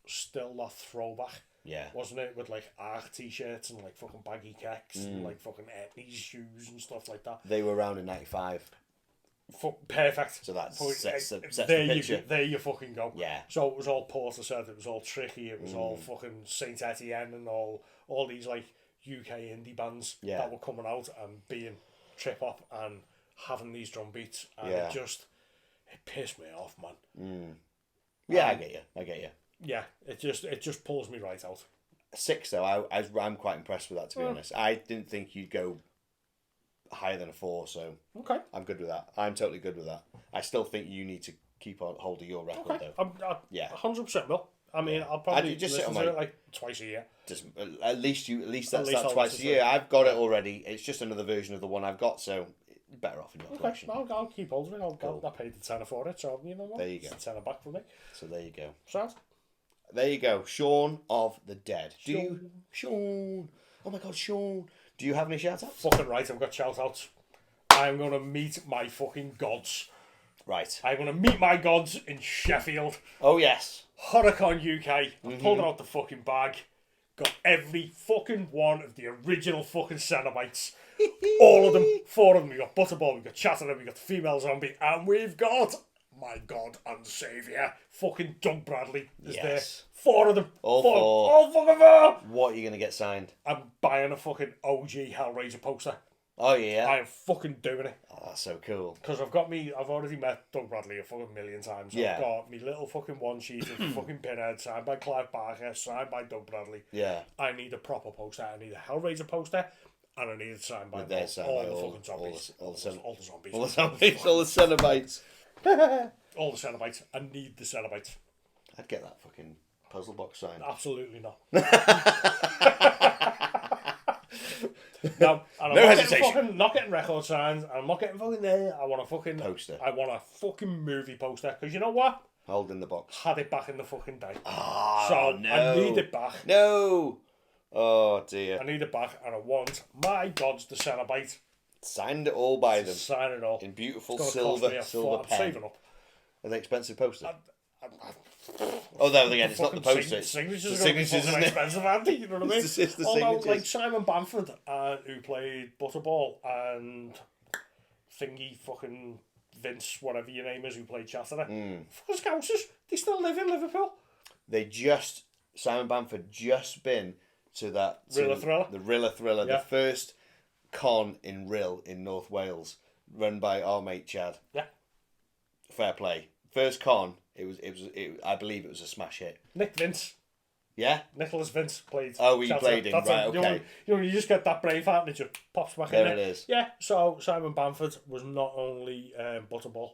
still that throwback. Yeah. Wasn't it? With like ARC t-shirts and like fucking baggy kicks and like fucking Etnies shoes and stuff like that. They were around in 95. Perfect. So that sets the there picture. There you fucking go. Yeah. So it was all Portishead, it was all Tricky, it was all fucking Saint Etienne and all these like UK indie bands that were coming out and being trip hop and having these drum beats, and it pissed me off, man. Yeah, I get you. Yeah, it just pulls me right out. 6 though, I'm quite impressed with that, to be honest. I didn't think you'd go higher than a 4, so Okay. I'm good with that. I'm totally good with that. I still think you need to keep on hold of your record though. I 100% will. I mean, I'll probably just listen sit on to it like twice a year. Just at least that's least that I'll twice a listen to year. it. I've got it already. It's just another version of the one I've got, so better off in your Okay, collection. I'll keep hold of it. I paid the tenner for it, so you know what? There you go. It's a tenner back for me. So there you go. So There you go. Shaun of the Dead. Shaun? Oh my God, Shaun. Do you have any shout outs? fucking right, I've got shout outs. I'm gonna meet my fucking gods. Right. I'm gonna meet my gods in Sheffield. Oh yes. Horicon UK. I pulled out the fucking bag. Got every fucking one of the original fucking Cenobites. All of them. 4 of them. We got Butterball, we got Chatterer, we got the female zombie, and we've got my God and Saviour. Fucking Doug Bradley is there. 4 of them. All 4. 4. All fucking 4. What are you going to get signed? I'm buying a fucking OG Hellraiser poster. Oh yeah. I am fucking doing it. Oh, that's so cool. Because I've already met Doug Bradley a fucking million times. Yeah. I've got me little fucking one sheet of fucking Pinhead, signed by Clive Barker, signed by Doug Bradley. Yeah. I need a proper poster. I need a Hellraiser poster, and I need it signed by all the fucking zombies. All the zombies. All the zombies. All the zombies. All the Cenobites. All the Cenobites. I need the Cenobites. I'd get that fucking puzzle box signed. Absolutely not. No, and I'm No not hesitation. Not getting record signs. I'm not getting fucking there. I want a fucking Poster. I want a fucking movie poster. Because you know what? Hold in the box. Had it back in the fucking day. Oh, So no. I need it back. No. Oh dear. I need it back, and I want my gods the Cenobite Signed it all by them Sign it all. in beautiful It's gonna cost me a silver I'm pen. saving up. Are they expensive posters? I- Oh, no, again, it's not the fucking posters. signatures The are going to be signatures, fucking isn't it? expensive, aren't they? You know what I mean? It's the Although, signatures. like Simon Bamford, who played Butterball, and thingy fucking Vince, whatever your name is, who played Chatterer. Fucking Scousers, they still live in Liverpool. Simon Bamford just been to that... Rilla Thriller. The Rilla Thriller, Yeah. the first con in Rill in North Wales, run by our mate Chad. Yeah. Fair play. First con, I believe it was a smash hit. Nick Vince. Yeah? Nicholas Vince played. Oh, he Chatterer. played him, That's right, it. okay. You just get that brave heart and it just pops back There in there. it is. Yeah, so Simon Bamford was not only Butterball,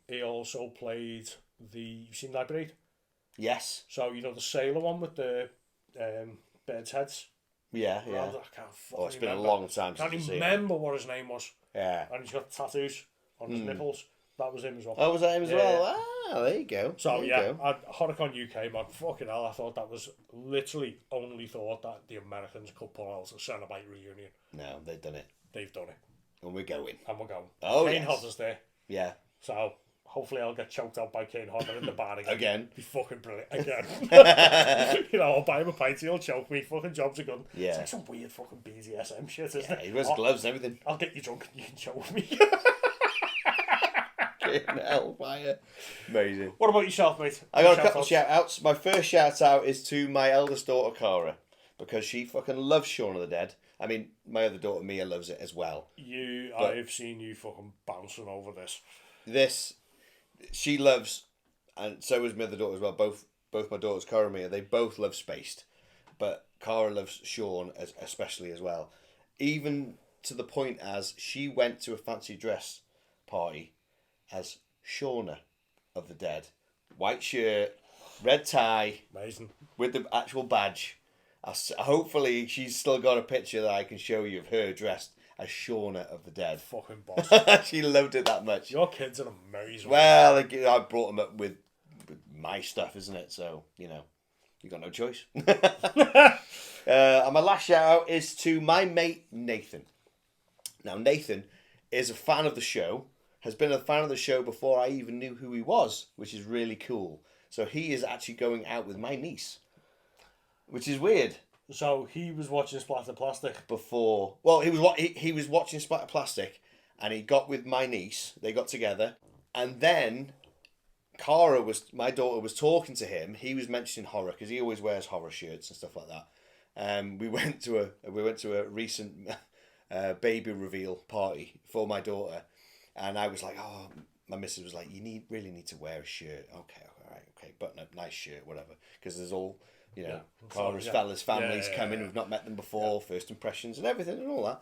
he also played you've seen that breed? Yes. So, you know, the sailor one with the birds' heads? Yeah, yeah. I can't fucking Oh, it's been remember. a long time Can't since I've seen it. remember what his name was. Yeah. And he's got tattoos on his nipples. That was him as well. Oh, was that him as Yeah, well? yeah. Ah, there you go. So, there you yeah, go. Horicon UK, man, fucking hell, I thought that was literally only thought that the Americans could pull out a Cenobite reunion. No, they've done it. They've done it. And we're going. And we're going. Oh, Kane yes. Hodder's there. Yeah. So, hopefully I'll get choked out by Kane Hodder in the bar again. Again. Be fucking brilliant. Again. You know, I'll buy him a pint, he'll choke me. Fucking job's are good. Yeah. It's like some weird fucking BDSM shit, isn't Yeah, it? he wears gloves and everything. I'll get you drunk and you can choke me. Hellfire. Amazing. What about yourself, mate? I got a couple Shout-outs? of shout outs. My first shout out is to my eldest daughter, Cara, because she fucking loves Shaun of the Dead. I mean, my other daughter, Mia, loves it as well. I've seen you fucking bouncing over this. She loves, and so is my other daughter as well. Both my daughters, Cara and Mia, they both love Spaced. But Cara loves Shaun especially as well. Even to the point as she went to a fancy dress party as Shauna of the Dead. White shirt, red tie, Amazing. with the actual badge. Hopefully she's still got a picture that I can show you of her dressed as Shauna of the Dead. Fucking boss. She loved it that much. Your kids are amazing. Well, I brought them up with my stuff, isn't it? So, you know, you got no choice. And my last shout out is to my mate Nathan. Now, Nathan is a fan of the show, has been a fan of the show before I even knew who he was, which is really cool. So he is actually going out with my niece, which is weird. So he was watching Splatter Plastic. Before, well, he was watching Splatter Plastic, and he got with my niece. They got together, and then my daughter was talking to him. He was mentioning horror because he always wears horror shirts and stuff like that. We went to a recent baby reveal party for my daughter, and I was like, oh, my missus was like, really need to wear a shirt. Okay, all right, okay, button up, nice shirt, whatever, because there's all. You know, Cara's fellas, families coming, we've not met them before, first impressions and everything and all that.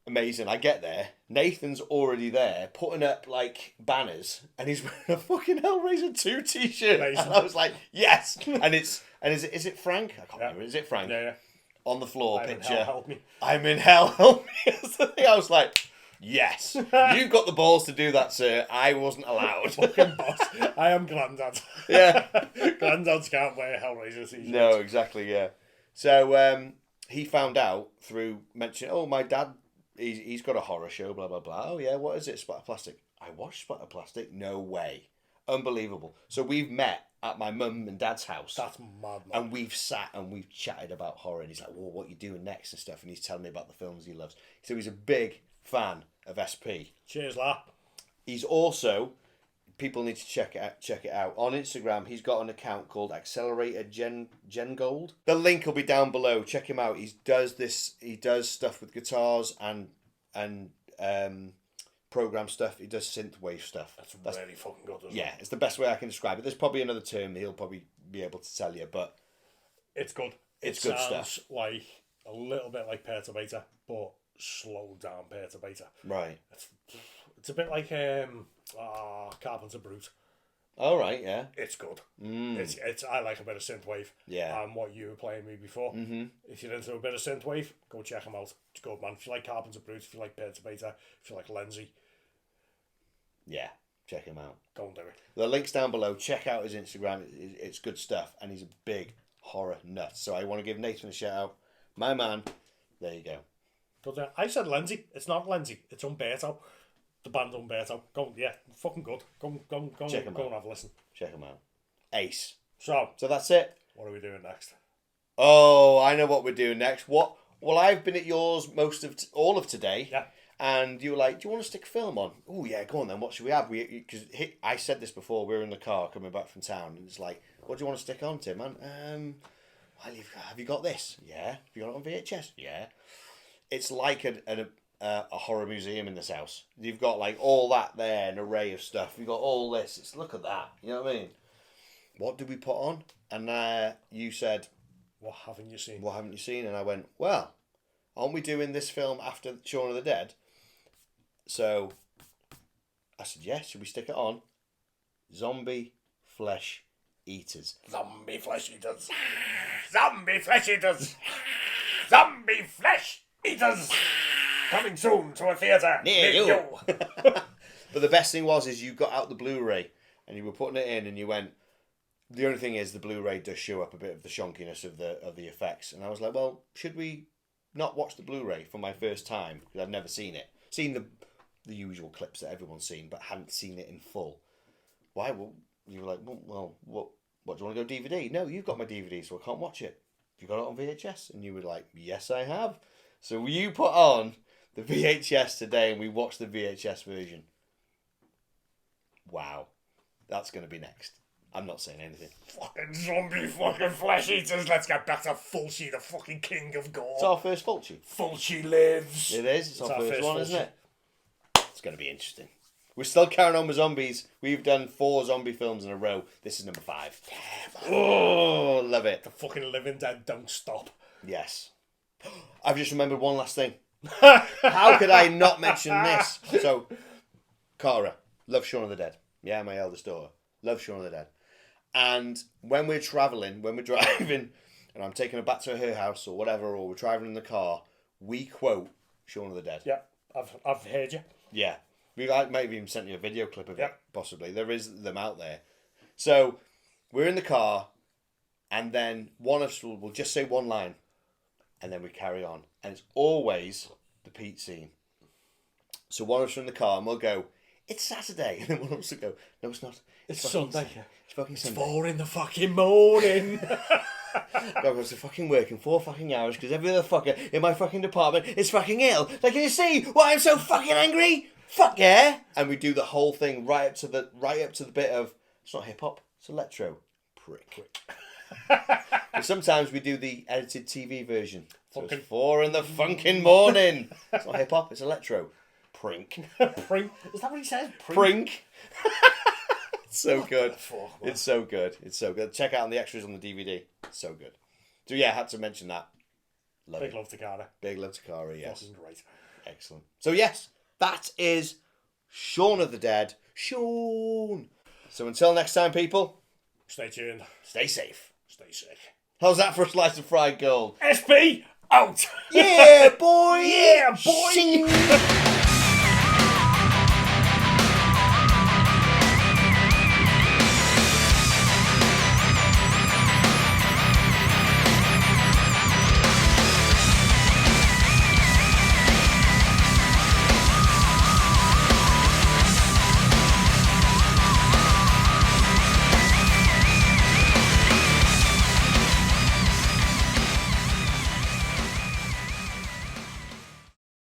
Amazing. I get there. Nathan's already there, putting up like banners, and he's wearing a fucking Hellraiser 2 t-shirt. Amazing. And I was like, yes! And is it Frank? I can't remember. Is it Frank? Yeah. On the floor, I'm in picture. hell, help me. I'm in hell, help me. That's the thing. I was like, yes, you've got the balls to do that, sir. I wasn't allowed. Fucking boss. I am Grandad. Yeah. Granddads can't wear Hellraiser t-shirts. No, exactly, yeah. So he found out through mentioning, oh, my dad, he's got a horror show, blah, blah, blah. Oh, yeah, what is it? Splatter Plastic. I watched Splatter Plastic? No way. Unbelievable. So we've met at my mum and dad's house. That's mad, man. And we've sat and we've chatted about horror. And he's like, well, what are you doing next and stuff? And he's telling me about the films he loves. So he's a big fan of SP. Cheers, lad. He's also, people need to check it out. On Instagram, he's got an account called Accelerator Gen Gold. The link will be down below. Check him out. He does stuff with guitars and program stuff. He does synthwave stuff. That's really fucking good, isn't yeah, it? it's the best way I can describe it. There's probably another term he'll probably be able to tell you, but It's good. It's it good sounds stuff. like a little bit like Perturbator, but slowed down Perturbator. right. It's a bit like Carpenter Brute. All right, yeah. It's good. It's I like a bit of synthwave. Yeah. What you were playing me before. Mm-hmm. If you're into a bit of synthwave, go check them out. It's good, man. If you like Carpenter Brute, if you like Perturbator, if you like Lenzy, Yeah, check him out. go and do it. The link's down below. Check out his Instagram. It's good stuff. And he's a big horror nut. So I want to give Nathan a shout out. My man. There you go. I said Lindsay. It's not Lindsay. It's Umberto. The band Umberto. Go, yeah, fucking good. Go Check 'em and out. have a listen. Check them out. Ace. So, So that's it. what are we doing next? Oh, I know what we're doing next. What? Well, I've been at yours most of all of today. Yeah. And you were like, "Do you want to stick a film on?" Oh yeah, go on then. What should we have? Because I said this before. We were in the car coming back from town, and it's like, "What do you want to stick on, Tim, man?" Well, have you got this? Yeah. Have you got it on VHS? Yeah. It's like a horror museum in this house. You've got like all that there, an array of stuff. You've got all this. It's look at that. You know what I mean? What did we put on? And you said, What haven't you seen? "What haven't you seen?" And I went, "Well, aren't we doing this film after Shaun of the Dead?" So I said, "Yes, should we stick it on?" Zombie Flesh Eaters. Zombie flesh eaters. Zombie flesh eaters. Zombie flesh eaters. Coming soon to a theatre Near you. But the best thing was you got out the Blu-ray and you were putting it in and you went, the only thing is the Blu-ray does show up a bit of the shonkiness of the effects. And I was like, well, should we not watch the Blu-ray for my first time? Because I've never seen it. Seen the usual clips that everyone's seen, but hadn't seen it in full. Why? Well, you were like, well, what do you want to go DVD? No, you've got my DVD, so I can't watch it. Have you got it on VHS? And you were like, yes, I have. So you put on the VHS today and we watched the VHS version. Wow. That's going to be next. I'm not saying anything. Fucking zombie fucking flesh eaters. Let's get back to Fulci, the fucking king of gore. It's our first Fulci. Fulci lives. It is. It's our first one, Fulci. isn't it? It's going to be interesting. We're still carrying on with zombies. We've done 4 zombie films in a row. This is number 5. Oh, love it. The fucking living dead don't stop. Yes. I've just remembered one last thing. How could I not mention this? So, Cara, love Shaun of the Dead. Yeah, my eldest daughter. Love Shaun of the Dead. And when we're travelling, when we're driving, and I'm taking her back to her house or whatever, or we're driving in the car, we quote Shaun of the Dead. Yeah, I've heard you. Yeah. I might have even sent you a video clip of it, Yep. possibly. There is them out there. So, we're in the car, and then one of us will just say one line, and then we carry on. And it's always the Pete scene. So one of us are in the car, and we'll go, "It's Saturday." And then one of us will go, "No, it's not. It's fucking Sunday. It's fucking Sunday." 4 in the fucking morning. I was fucking working 4 fucking hours because every other fucker in my fucking department is fucking ill. Like, can you see why I'm so fucking angry? Fuck yeah! And we do the whole thing right up to the bit of, it's not hip hop, it's electro. Prick. But sometimes we do the edited TV version. So it's 4 in the fucking morning. It's not hip hop, it's electro. Prink. Prink. Is that what he says? Prink. It's so good. Fuck, It's so good. It's so good. Check out on the extras on the DVD. It's so good. So yeah, I had to mention that. Love Big it. love to Cara. Big love to Cara, yes. Fucking great. Excellent. So yes, that is Shaun of the Dead. Shaun. So until next time, people, Stay tuned. stay safe. Stay sick. How's that for a slice of fried gold? SP out. Yeah, boy. Yeah, boy. Shing.